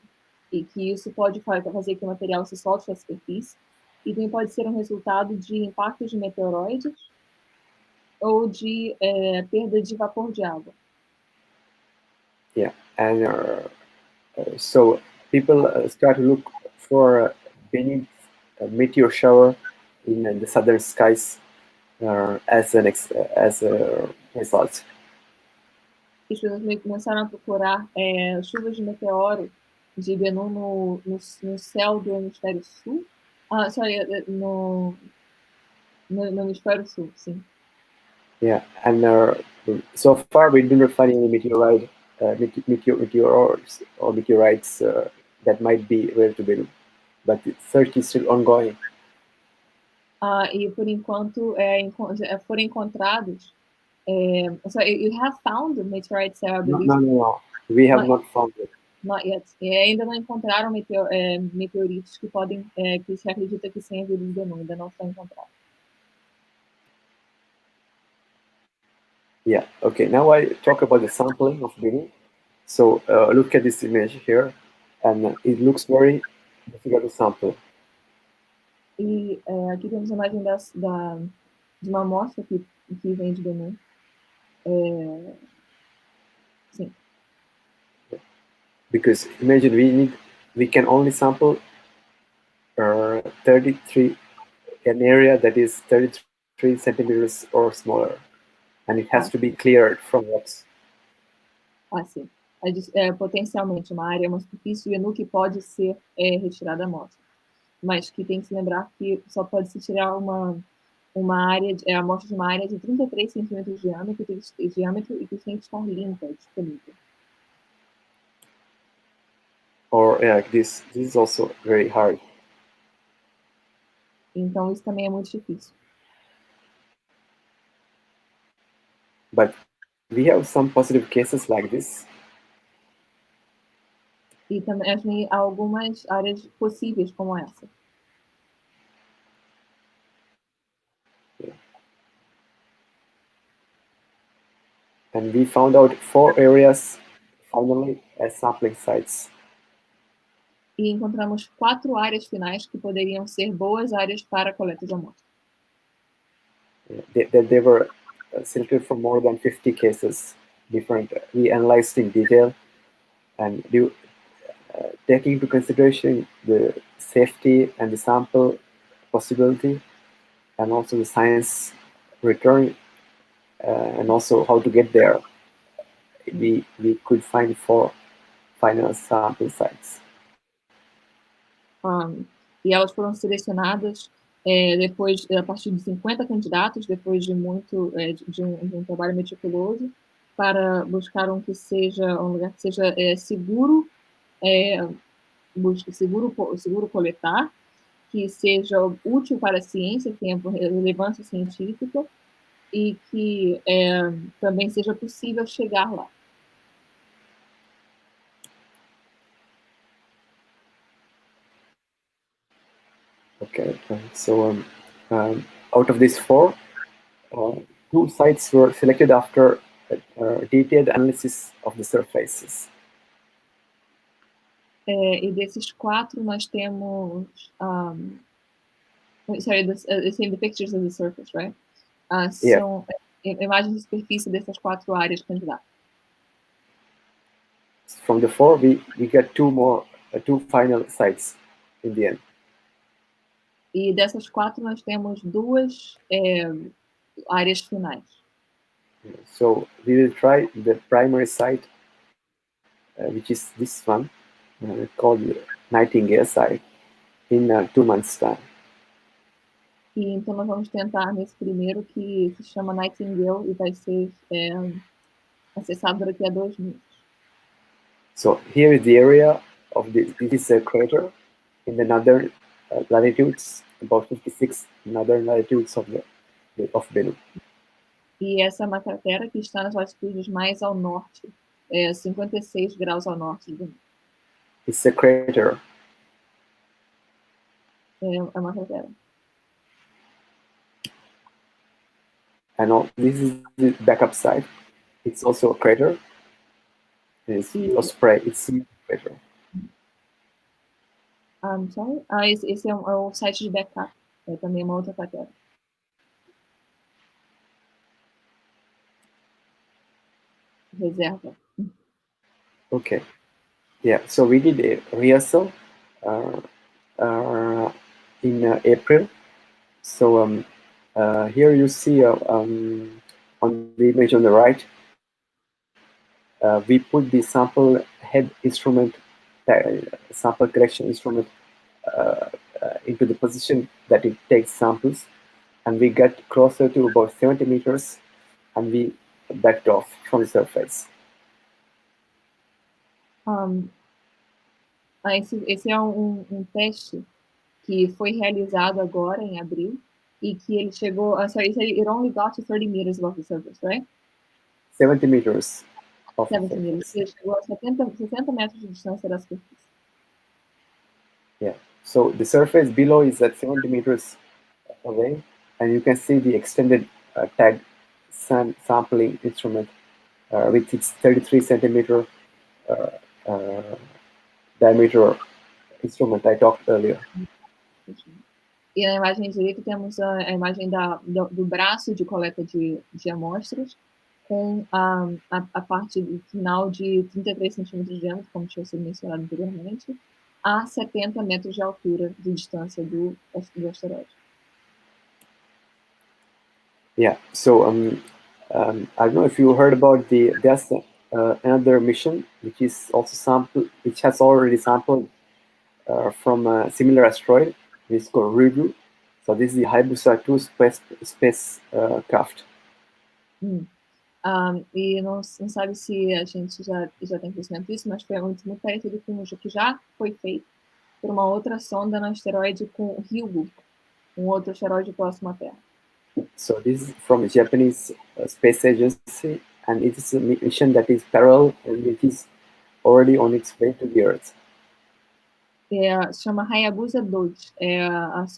e que isso pode fazer que o material se solte da superfície, e também pode ser um resultado de impactos de meteoroides ou de perda de vapor de água. Yeah, and so people start to look for beneath a meteor shower in the southern skies as a result. As pessoas começaram a procurar chuvas de meteoro de Bennu no céu do hemisfério sul. No hemisfério sul, sim. Yeah, and so far we didn't find any meteorites or meteorites that might be related to Bennu, but the search is still ongoing. E por enquanto foram encontrados. So you have found meteorites that are believed? No. We have not found it. Not yet. Ainda não encontraram meteoritos que que se acredita que tenham vindo de Bennu, ainda não foi encontrado. Yeah. Okay. Now I talk about the sampling of Bennu. So look at this image here, and it looks very difficult to sample. E aqui temos a imagem de uma amostra que vem de Bennu. Sim. Because imagine we can only sample 33 an area that is 33 centimeters or smaller, and it has to be cleared from rocks. Sim. Potencialmente uma superfície de Bennu que pode ser retirada da amostra, mas que tem que se lembrar que só pode se tirar uma área, amostra de uma área de 33 centímetros de diâmetro e que tem que estar limpa, disponível. Or this is also very hard. Então isso também é muito difícil. But we have some positive cases like this. E também há algumas áreas possíveis como essa. Yeah. And we found out 4 areas finally as sampling sites. e encontramos 4 áreas finais que poderiam ser boas áreas para a coleta de amostras. They were selected for more than 50 cases, different. We analyzed in detail, and taking into consideration the safety and the sample possibility, and also the science return, and also how to get there, we could find 4 final sample sites. E elas foram selecionadas depois, a partir de 50 candidatos, depois de de um trabalho meticuloso, para buscar um lugar que seja seguro, seguro coletar, que seja útil para a ciência, que tenha relevância científica, e que também seja possível chegar lá. Okay, so out of these 4, 2 sites were selected after detailed analysis of the surfaces. E desses 4 nós temos sorry, the pictures of the surface, right? São imagens de superfície dessas 4 áreas candidatas. From the 4, we get 2 final sites in the end. E dessas 4 nós temos 2 áreas finais. So we will try the primary site, which is this one, called Nightingale site, in 2 months' time. E então nós vamos tentar nesse primeiro, que se chama Nightingale, e vai ser acessado daqui a 2 meses. So here is the area of this is a crater in the northern latitudes, about 56 northern latitudes of Bennu. E essa é uma cratera que está nas latitudes mais ao norte, 56 graus ao norte do Bennu. It's a crater. É uma cratera. And this is the backup site. It's also a crater. It's Osprey. It's a crater. Sorry? Esse é o site de backup. É também uma outra cratera. Reserva. Okay. Yeah. So we did a rehearsal in April. So here you see on the image on the right, we put the sample head instrument, sample collection instrument, into the position that it takes samples, and we got closer to about 70 meters, and we backed off from the surface. Esse é um teste que foi realizado agora em abril, e que ele chegou, it only got to 30 meters above the surface, right? 70 meters. 70 meters. Ele chegou a 60 metros de distância da superfície. Yeah. So the surface below is at 70 meters away, and you can see the extended tag sampling instrument with its 33 centimeter diameter instrument I talked earlier. E na imagem direita temos a imagem do braço de coleta de amostras, com a parte final de 33 centímetros de diâmetro, como tinha sido mencionado anteriormente, a 70 metros de altura de distância do asteroide. Yeah, so I don't know if you heard about there's another mission which has already sampled from a similar asteroid. It's called Ryugu. So this is the Hayabusa 2 spacecraft. E não sabe se a gente já tem conhecimento disso, mas foi muito parecido com o que já foi feito por uma outra sonda no asteroide com Ryugu, um outro asteroide próximo à Terra. So this is from the Japanese Space Agency, and it is a mission that is parallel and it is already on its way to the Earth. Se chama Hayabusa 2,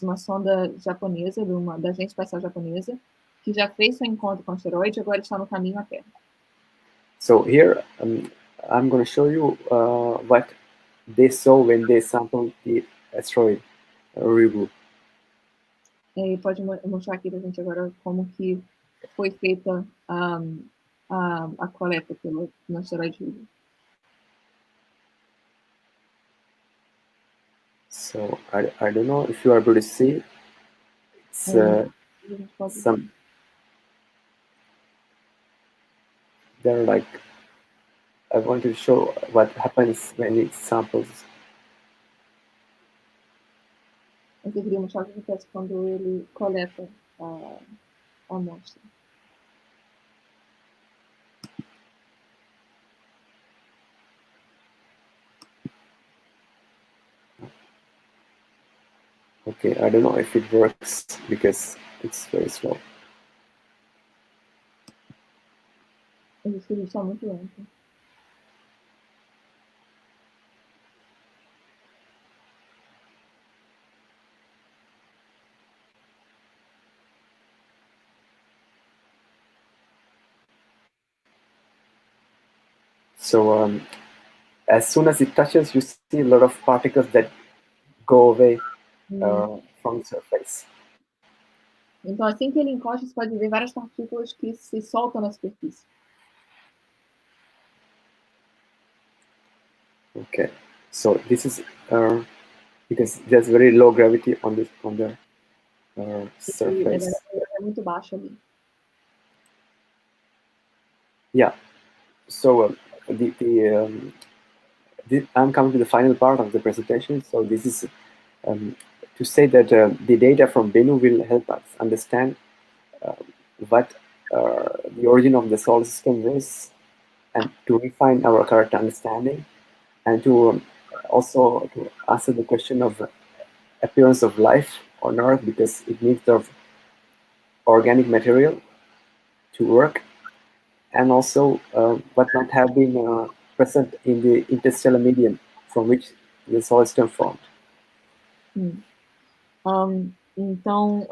uma sonda japonesa, da Agência Espacial Japonesa, que já fez seu encontro com o asteroide e agora está no caminho à Terra. So here I'm going to show you what they saw when they sampled the asteroid Ryugu. E pode mostrar aqui para a gente agora como que foi feita a coleta no asteroide Ryugu. So I don't know if you are able to see. It's some. They're like. I want to show what happens when it samples. Eu queria mostrar o que acontece quando ele coleta a amostra. Okay, I don't know if it works because it's very slow. Esse vídeo está muito lento. So as soon as it touches, you see a lot of particles that go away from the surface. Então, assim que ele encosta, você pode ver várias partículas que se soltam na superfície. Okay, so this is because there's very low gravity on the surface. É muito baixo ali. Yeah. So I'm coming to the final part of the presentation. So this is to say that the data from Bennu will help us understand what the origin of the solar system is, and to refine our current understanding, and to also to answer the question of appearance of life on Earth, because it needs of organic material to work, and also what might have been present in the interstellar medium from which the solar system formed. Então,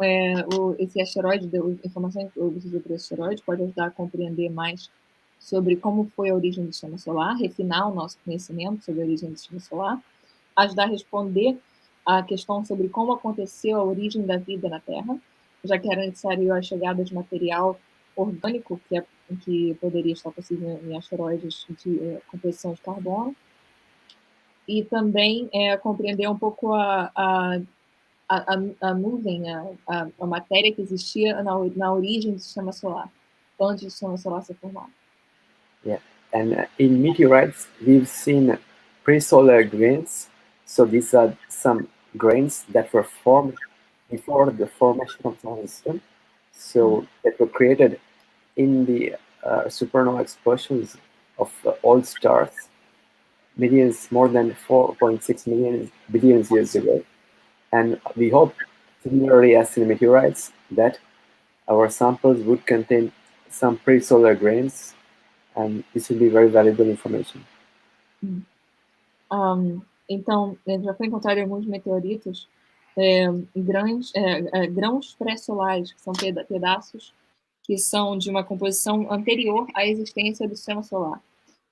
esse asteroide, a informação que eu obtive sobre esse asteroide pode ajudar a compreender mais sobre como foi a origem do sistema solar, refinar o nosso conhecimento sobre a origem do sistema solar, ajudar a responder a questão sobre como aconteceu a origem da vida na Terra, já que era necessário a chegada de material orgânico, que poderia estar possível em asteroides de composição de carbono, e também compreender um pouco a nuvem, a matéria que existia na origem do sistema solar, antes do sistema solar ser formado. Yeah, and in meteorites, we've seen pre-solar grains. So these are some grains that were formed before the formation of the solar system. So that were created in the supernova explosions of old stars, more than 4.6 billion years ago. And we hope, similarly as in meteorites, that our samples would contain some pre-solar grains, and this will be very valuable information. Então, já foi encontrado em alguns meteoritos grãos pré-solares, que são pedaços que são de uma composição anterior à existência do sistema solar.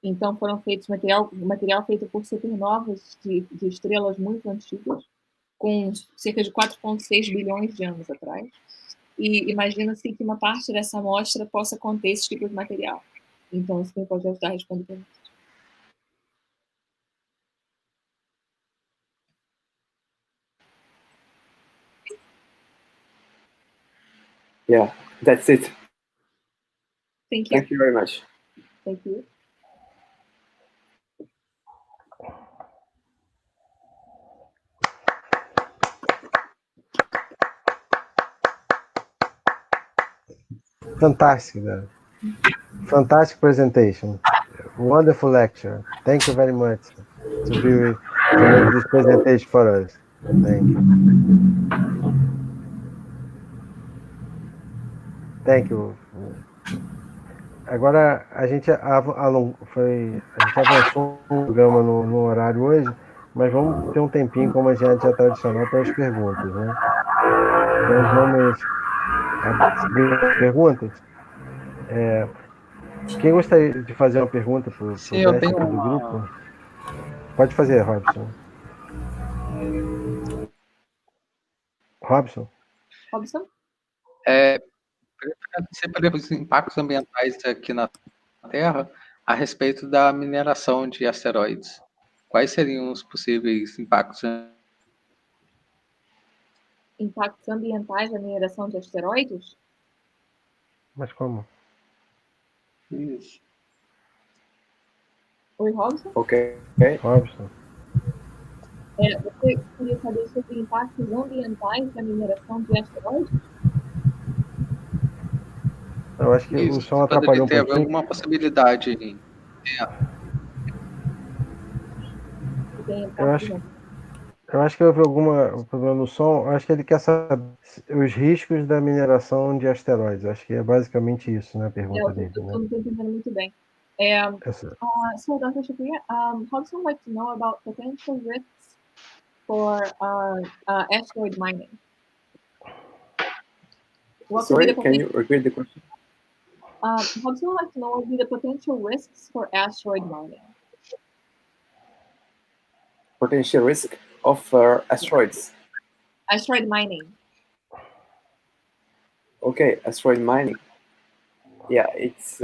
Então, foram feitos material feito por supernovas de estrelas muito antigas, com cerca de 4,6 bilhões de anos atrás. E imagina-se que uma parte dessa amostra possa conter esse tipo de material. Então, isso pode ajudar a responder perguntas. Yeah, that's it. Thank you. Thank you very much. Thank you. Fantastic, Dan. Fantastic presentation. Wonderful lecture. Thank you very much to make this presentation for us. Thank you. Thank you. Agora a gente avançou o programa no horário hoje, mas vamos ter um tempinho, como a gente é tradicional, para as perguntas, né? Então vamos abrir as perguntas. Quem gostaria de fazer uma pergunta para o Sim, eu tenho do grupo? Pode fazer, Robson. Robson? Robson? Para os impactos ambientais aqui na Terra a respeito da mineração de asteroides. Quais seriam os possíveis impactos? Impactos ambientais da mineração de asteroides? Mas como? Isso. Oi, Robson? Ok. Robson. Você queria saber sobre impactos ambientais da mineração de asteroides? Eu acho que o Isso. som atrapalhou um Poderia ter pouquinho. alguma possibilidade em Eu acho que houve algum problema no som. Eu acho que ele quer saber os riscos da mineração de asteroides. Eu acho que é basicamente isso, né, a pergunta dele. Eu Né? não estou entendendo muito bem. So, Dr. Shapriya, how would you like to know about potential risks for asteroid mining? Sorry, can you repeat the question? How would you like to know what would be the potential risks for asteroid mining? Potential risk of asteroids. Asteroid mining. Okay, asteroid mining. Yeah, it's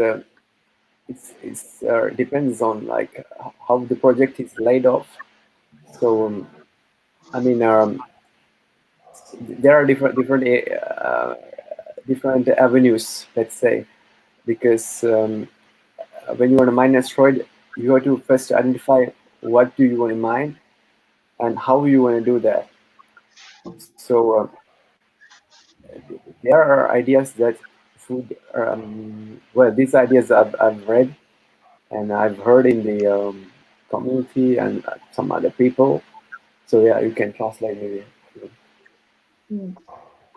depends on like how the project is laid off. So I mean, there are different avenues, let's say, because when you want to mine an asteroid, you have to first identify what do you want to mine and how you want to do that. So there are ideas that well, these ideas I've read and I've heard in the community and some other people. So yeah, you can translate maybe.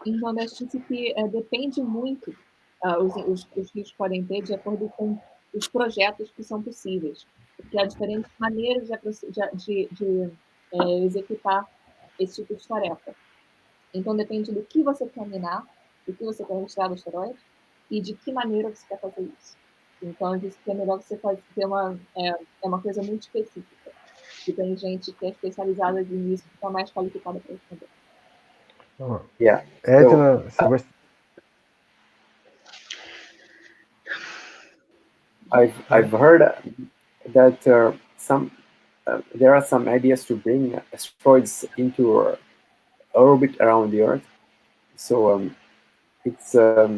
Então, disse que depende muito, os riscos podem ter de acordo com os projetos que são possíveis, porque há diferentes maneiras de executar esse tipo de tarefa. Então, depende do que você quer minar, do que você quer retirar do asteroide e de que maneira você quer fazer isso. Então, eu disse que é melhor você ter uma coisa muito específica. E tem gente que é especializada nisso, que está mais qualificada para responder. Yeah. Edna, I've heard that there are some ideas to bring asteroids into orbit around the Earth. So it's a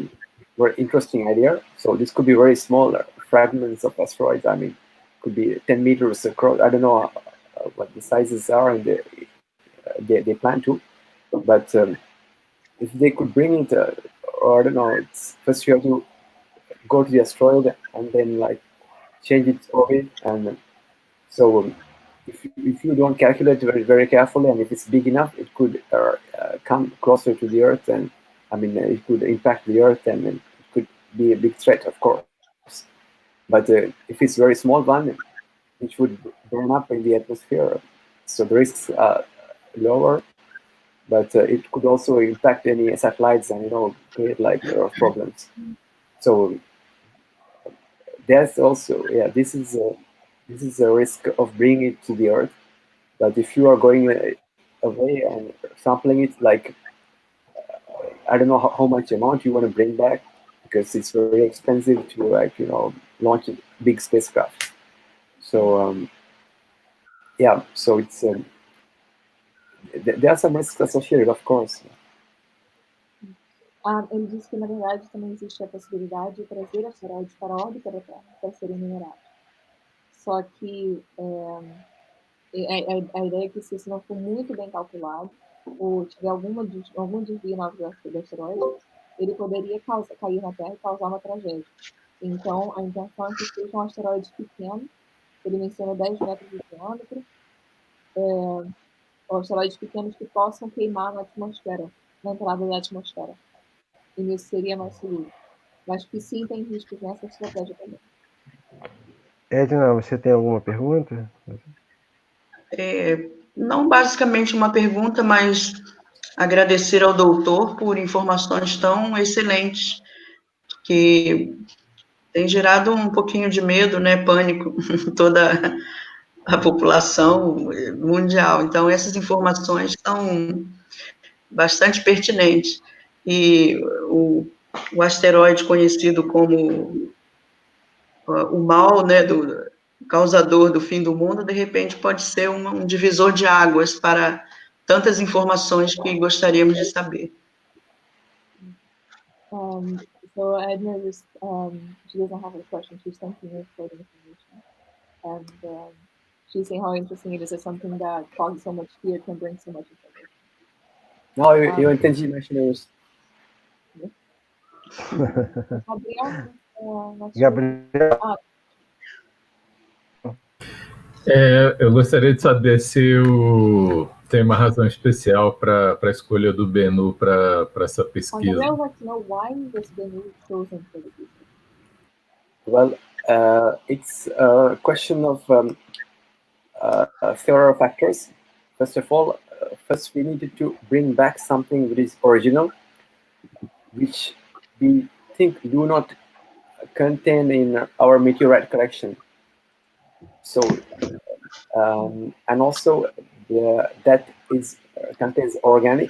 very interesting idea. So this could be very small fragments of asteroids. I mean, could be 10 meters across. I don't know what the sizes are, and they plan to. But if they could bring it, or I don't know, it's first you have to go to the asteroid and then like change its orbit, and so if you don't calculate very, very carefully, and if it's big enough, it could come closer to the Earth, and I mean it could impact the Earth, and it could be a big threat, of course. But if it's very small one, it would burn up in the atmosphere, so the risks are lower. But it could also impact any satellites and create like problems. So there's also this is a risk of bringing it to the Earth. But if you are going away and sampling it, like I don't know how much amount you want to bring back, because it's very expensive to like launch a big spacecraft. So so it's there are some risks associated, of course. Ele disse que, na verdade, também existe a possibilidade de trazer asteroides para a órbita da Terra para serem minerados. Só que a ideia é que, se isso não for muito bem calculado, ou tiver algum desvio na órbita do asteroide, ele poderia cair na Terra e causar uma tragédia. Então, a intenção é que sejam asteroides pequenos, ele menciona 10 metros de diâmetro, asteroides pequenos que possam queimar na atmosfera, na entrada da atmosfera. E isso seria mais seguro. Mas que sim, tem riscos nessa estratégia também. Edna, você tem alguma pergunta? Não basicamente uma pergunta, mas agradecer ao doutor por informações tão excelentes, que tem gerado um pouquinho de medo, né, pânico, a população mundial. Então, essas informações são bastante pertinentes. E o asteroide conhecido como o mal, né, do causador do fim do mundo, de repente pode ser um divisor de águas para tantas informações que gostaríamos de saber. So Edna just, she doesn't have a question, she's thanking you for the information. And she's saying how interesting it is that something that causes so much fear can bring so much information. Não, eu entendi, mas Gabriel? Eu gostaria de saber se tem uma razão especial para a escolha do Bennu para essa pesquisa. Gabriel wants to know why this Bennu is chosen for the research. Well, it's a question of several factors. First of all, first we needed to bring back something that is original, which we think do not contain in our meteorite collection. So, and also that contains organic,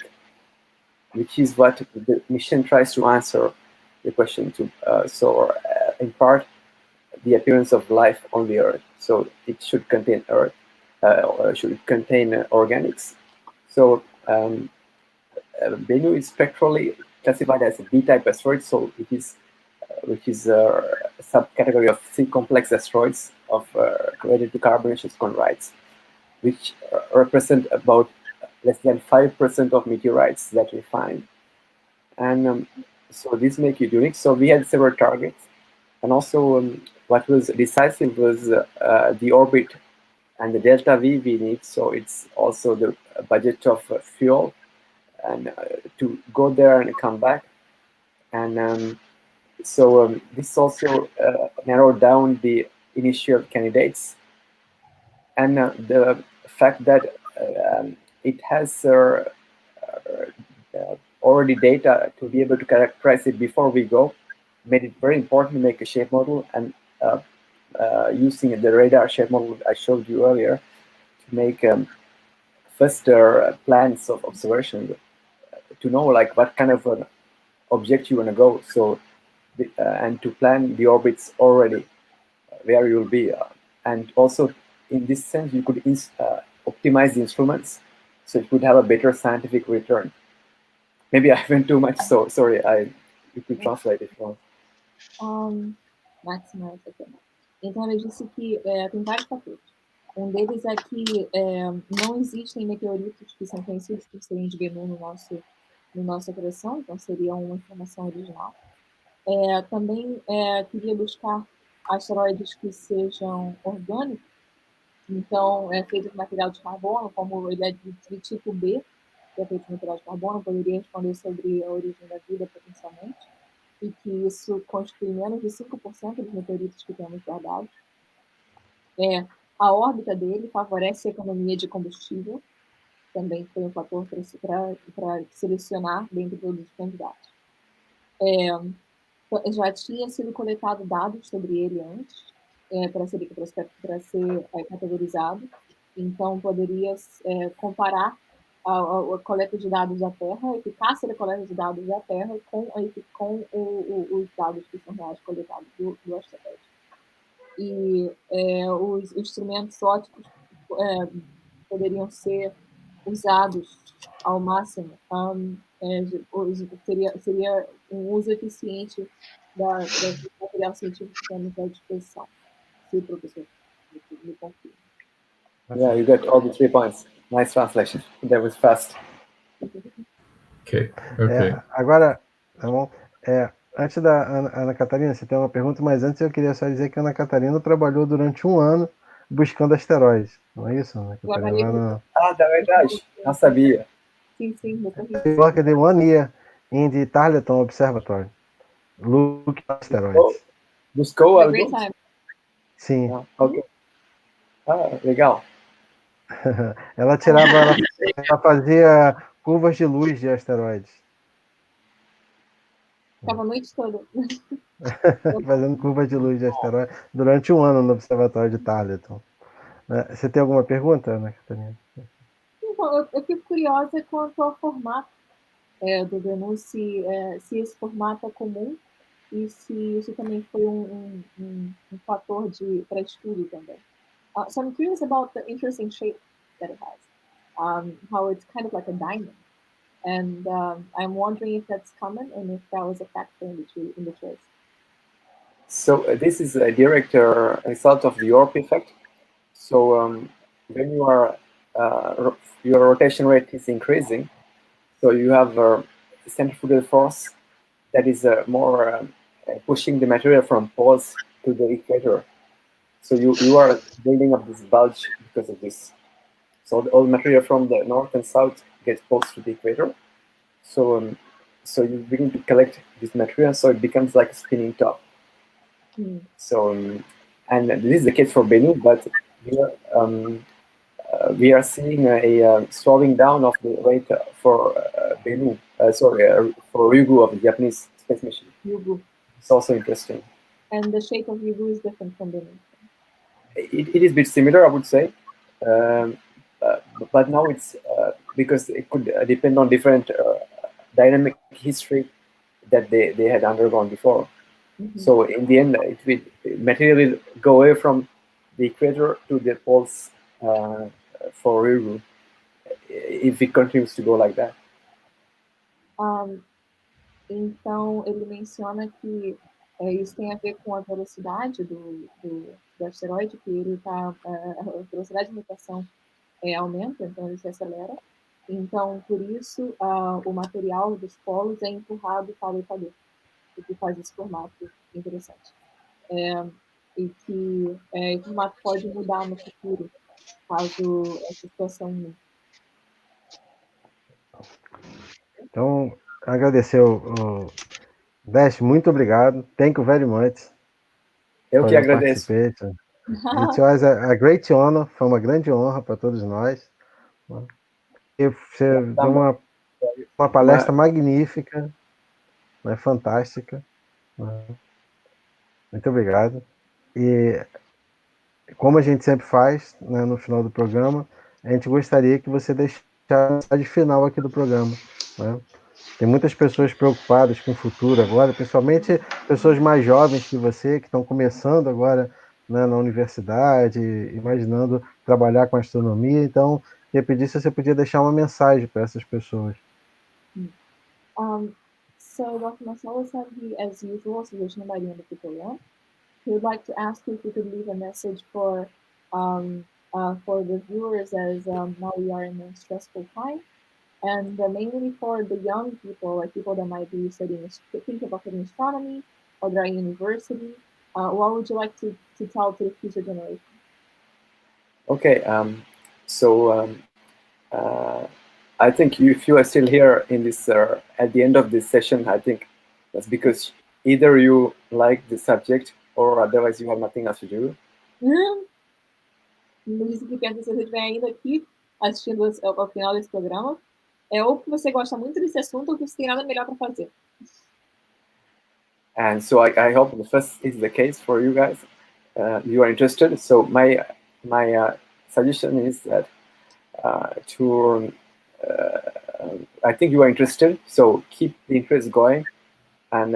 which is what the mission tries to answer the question to. So, in part, the appearance of life on the Earth. So it should contain Earth, should contain organics. So Bennu is spectrally classified as a B-type asteroid. So it is, which is a subcategory of C-complex asteroids of related to carbonaceous chondrites, which represent about less than 5% of meteorites that we find. And so this makes it unique. So we had several targets. And also what was decisive was the orbit and the delta V we need. So it's also the budget of fuel and to go there and come back. And so this also narrowed down the initial candidates. And the fact that it has already data to be able to characterize it before we go made it very important to make a shape model, and using the radar shape model I showed you earlier to make first plans of observation to know like what kind of an object you want to go. So and to plan the orbits already where you'll be, and also in this sense you could optimize the instruments so it could have a better scientific return. Maybe I went too much, so sorry. You could translate it wrong. Máxima, então ela disse que tem vários fatores. Um deles é que não existem meteoritos que são conhecidos por serem de Bennu no nossa coleção, então seria uma informação original. Também queria buscar asteroides que sejam orgânicos, então feito de material de carbono, como ele é de tipo B, que é feito de material de carbono, poderia responder sobre a origem da vida potencialmente, e que isso constitui menos de 5% dos meteoritos que temos guardados. A órbita dele favorece a economia de combustível, também foi um fator para selecionar dentre todos os candidatos. Já tinha sido coletado dados sobre ele antes, para ser categorizado, então poderia comparar a coleta de dados da Terra, a eficácia da coleta de dados da Terra com os dados que são reais coletados do asteroide. E os instrumentos ópticos poderiam ser usados ao máximo. Seria um uso eficiente do material científico que temos à disposição. Se o professor me confirma. Yeah, you got all the 3 points. Nice translation. That was fast. Ok. Agora, tá bom? Antes da Ana Catarina, você tem uma pergunta, mas antes eu queria só dizer que a Ana Catarina trabalhou durante 1 ano buscando asteroides. Não é isso, Ana Catarina? Da verdade. Não sabia. Sim. Worked 1 year in the Tarleton Observatory. Look at asteroids. Buscou alguns? Sim. Ok. Legal. Ela fazia curvas de luz de asteroides. Ficava a noite toda. Fazendo curvas de luz de asteroides durante 1 ano no Observatório de Tarleton. Você tem alguma pergunta, Ana Catarina? Então, eu fico curiosa quanto ao formato do Benu, se esse formato é comum e se isso também foi um fator para estudo também. So I'm curious about the interesting shape that it has, how it's kind of like a diamond. And I'm wondering if that's common and if that was a factor in the choice. So this is a direct result of the Yorp effect. So when you are your rotation rate is increasing, so you have a centrifugal force that is more pushing the material from poles to the equator. So you are building up this bulge because of this. So all the material from the north and south gets pushed to the equator. So so you begin to collect this material, so it becomes like a spinning top. So and this is the case for Bennu, but here we are seeing a slowing down of the rate for Bennu. For Ryugu of the Japanese space mission. Ryugu. It's also interesting. And the shape of Ryugu is different from Bennu. It is a bit similar, I would say, but now it's because it could depend on different dynamic history that they had undergone before. So in the end, material will go away from the equator to the poles for Ryugu if it continues to go like that. Então, ele menciona que isso tem a ver com a velocidade do asteroide, que ele a velocidade de rotação aumenta, então ele se acelera. Então, por isso, o material dos polos é empurrado para o equador, o que faz esse formato interessante. E que o formato pode mudar no futuro, caso essa situação mude. Então, agradecer o Dash, muito obrigado. Thank you very much. Eu que agradeço. It was a great honor, foi uma grande honra para todos nós. E você deu uma palestra magnífica, né, fantástica. Muito obrigado. E como a gente sempre faz, né, no final do programa, a gente gostaria que você deixasse a mensagem final aqui do programa, né? Tem muitas pessoas preocupadas com o futuro agora, principalmente pessoas mais jovens que você, que estão começando agora, né, na universidade, imaginando trabalhar com astronomia. Então, eu ia pedir se você podia deixar uma mensagem para essas pessoas. So Dr. Marcelo said he, as usual, is reaching by the end of the program. He would like to ask you if you could leave a message for the viewers, as now we are in a stressful time. And mainly for the young people, like people that might be thinking about studying astronomy, or they're at university, what would you like to tell to the future generation? Okay, I think if you are still here in this at the end of this session, I think that's because either you like the subject or otherwise you have nothing else to do. Isso que pensa, se você estiver ainda aqui assistindo ao final desse programa, ou que você gosta muito desse assunto ou que você tem nada melhor para fazer. And so I hope the first is the case for you guys. You are interested. So my suggestion is that I think you are interested. So keep the interest going, and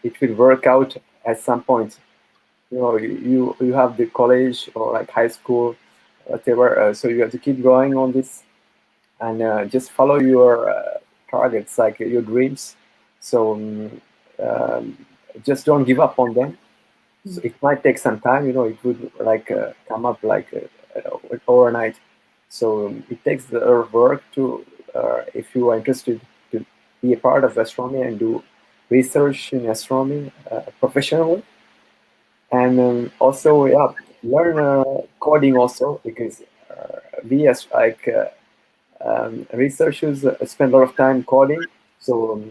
it will work out at some point. You know, you have the college or like high school, whatever. So you have to keep going on this, and just follow your targets, like your dreams. So just don't give up on them. So it might take some time. You know, it would like come up like overnight. So it takes the work to, if you are interested to be a part of astronomy and do research in astronomy professionally. And also, yeah, learn coding also, because we as like researchers spend a lot of time coding. So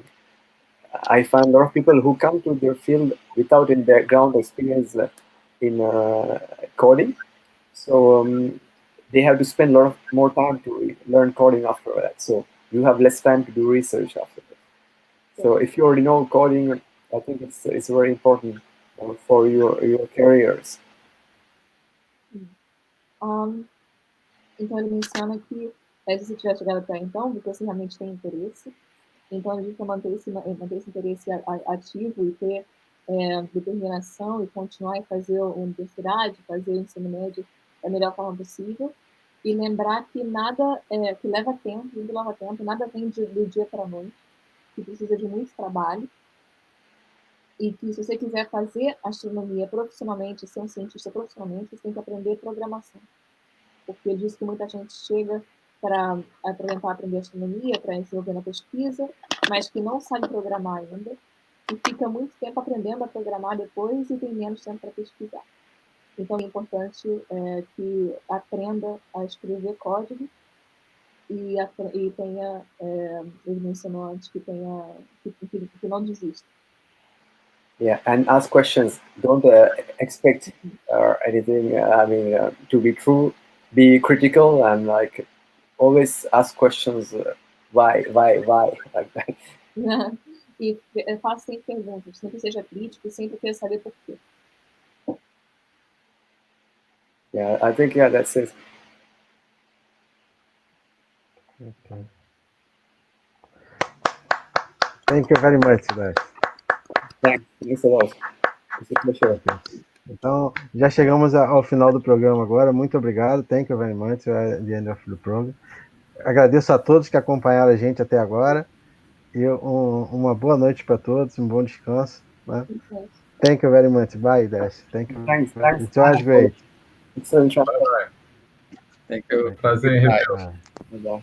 I find a lot of people who come to their field without in background experience in coding. So they have to spend a lot more time to learn coding after that. So you have less time to do research after that. So if you already know coding, I think it's very important for your careers. Então, ele menciona que, se você tiver chegado até então, porque você realmente tem interesse, então a gente vai manter esse interesse ativo e ter determinação e continuar a fazer a universidade, fazer o ensino médio da melhor forma possível, e lembrar que nada que leva tempo, tudo leva tempo, nada vem do dia para a noite, que precisa de muito trabalho, e que se você quiser fazer astronomia profissionalmente, ser um cientista profissionalmente, você tem que aprender programação. Porque diz que muita gente chega para tentar aprender astronomia, para se envolver na pesquisa, mas que não sabe programar ainda, e fica muito tempo aprendendo a programar depois e tem menos tempo para pesquisar. Então é importante que aprenda a escrever código e tenha, ele mencionou antes, que não desista. Yeah, and ask questions. Don't expect anything. To be true. Be critical and like always ask questions. Why, like that. E faça sempre perguntas. Sempre seja crítico, sempre queira saber por quê. Yeah, I think that's it. Okay. Thank you very much, Dash. Thanks a lot. It's a pleasure. Então, já chegamos ao final do programa agora. Muito obrigado. Thank you very much. The end of the program. Agradeço a todos que acompanharam a gente até agora. E uma boa noite para todos, um bom descanso. Né? Thank you very much. Bye, Dash. Thank you. Thanks. It was great. Excellent. Thank you. Prazer em revê-lo. Bye.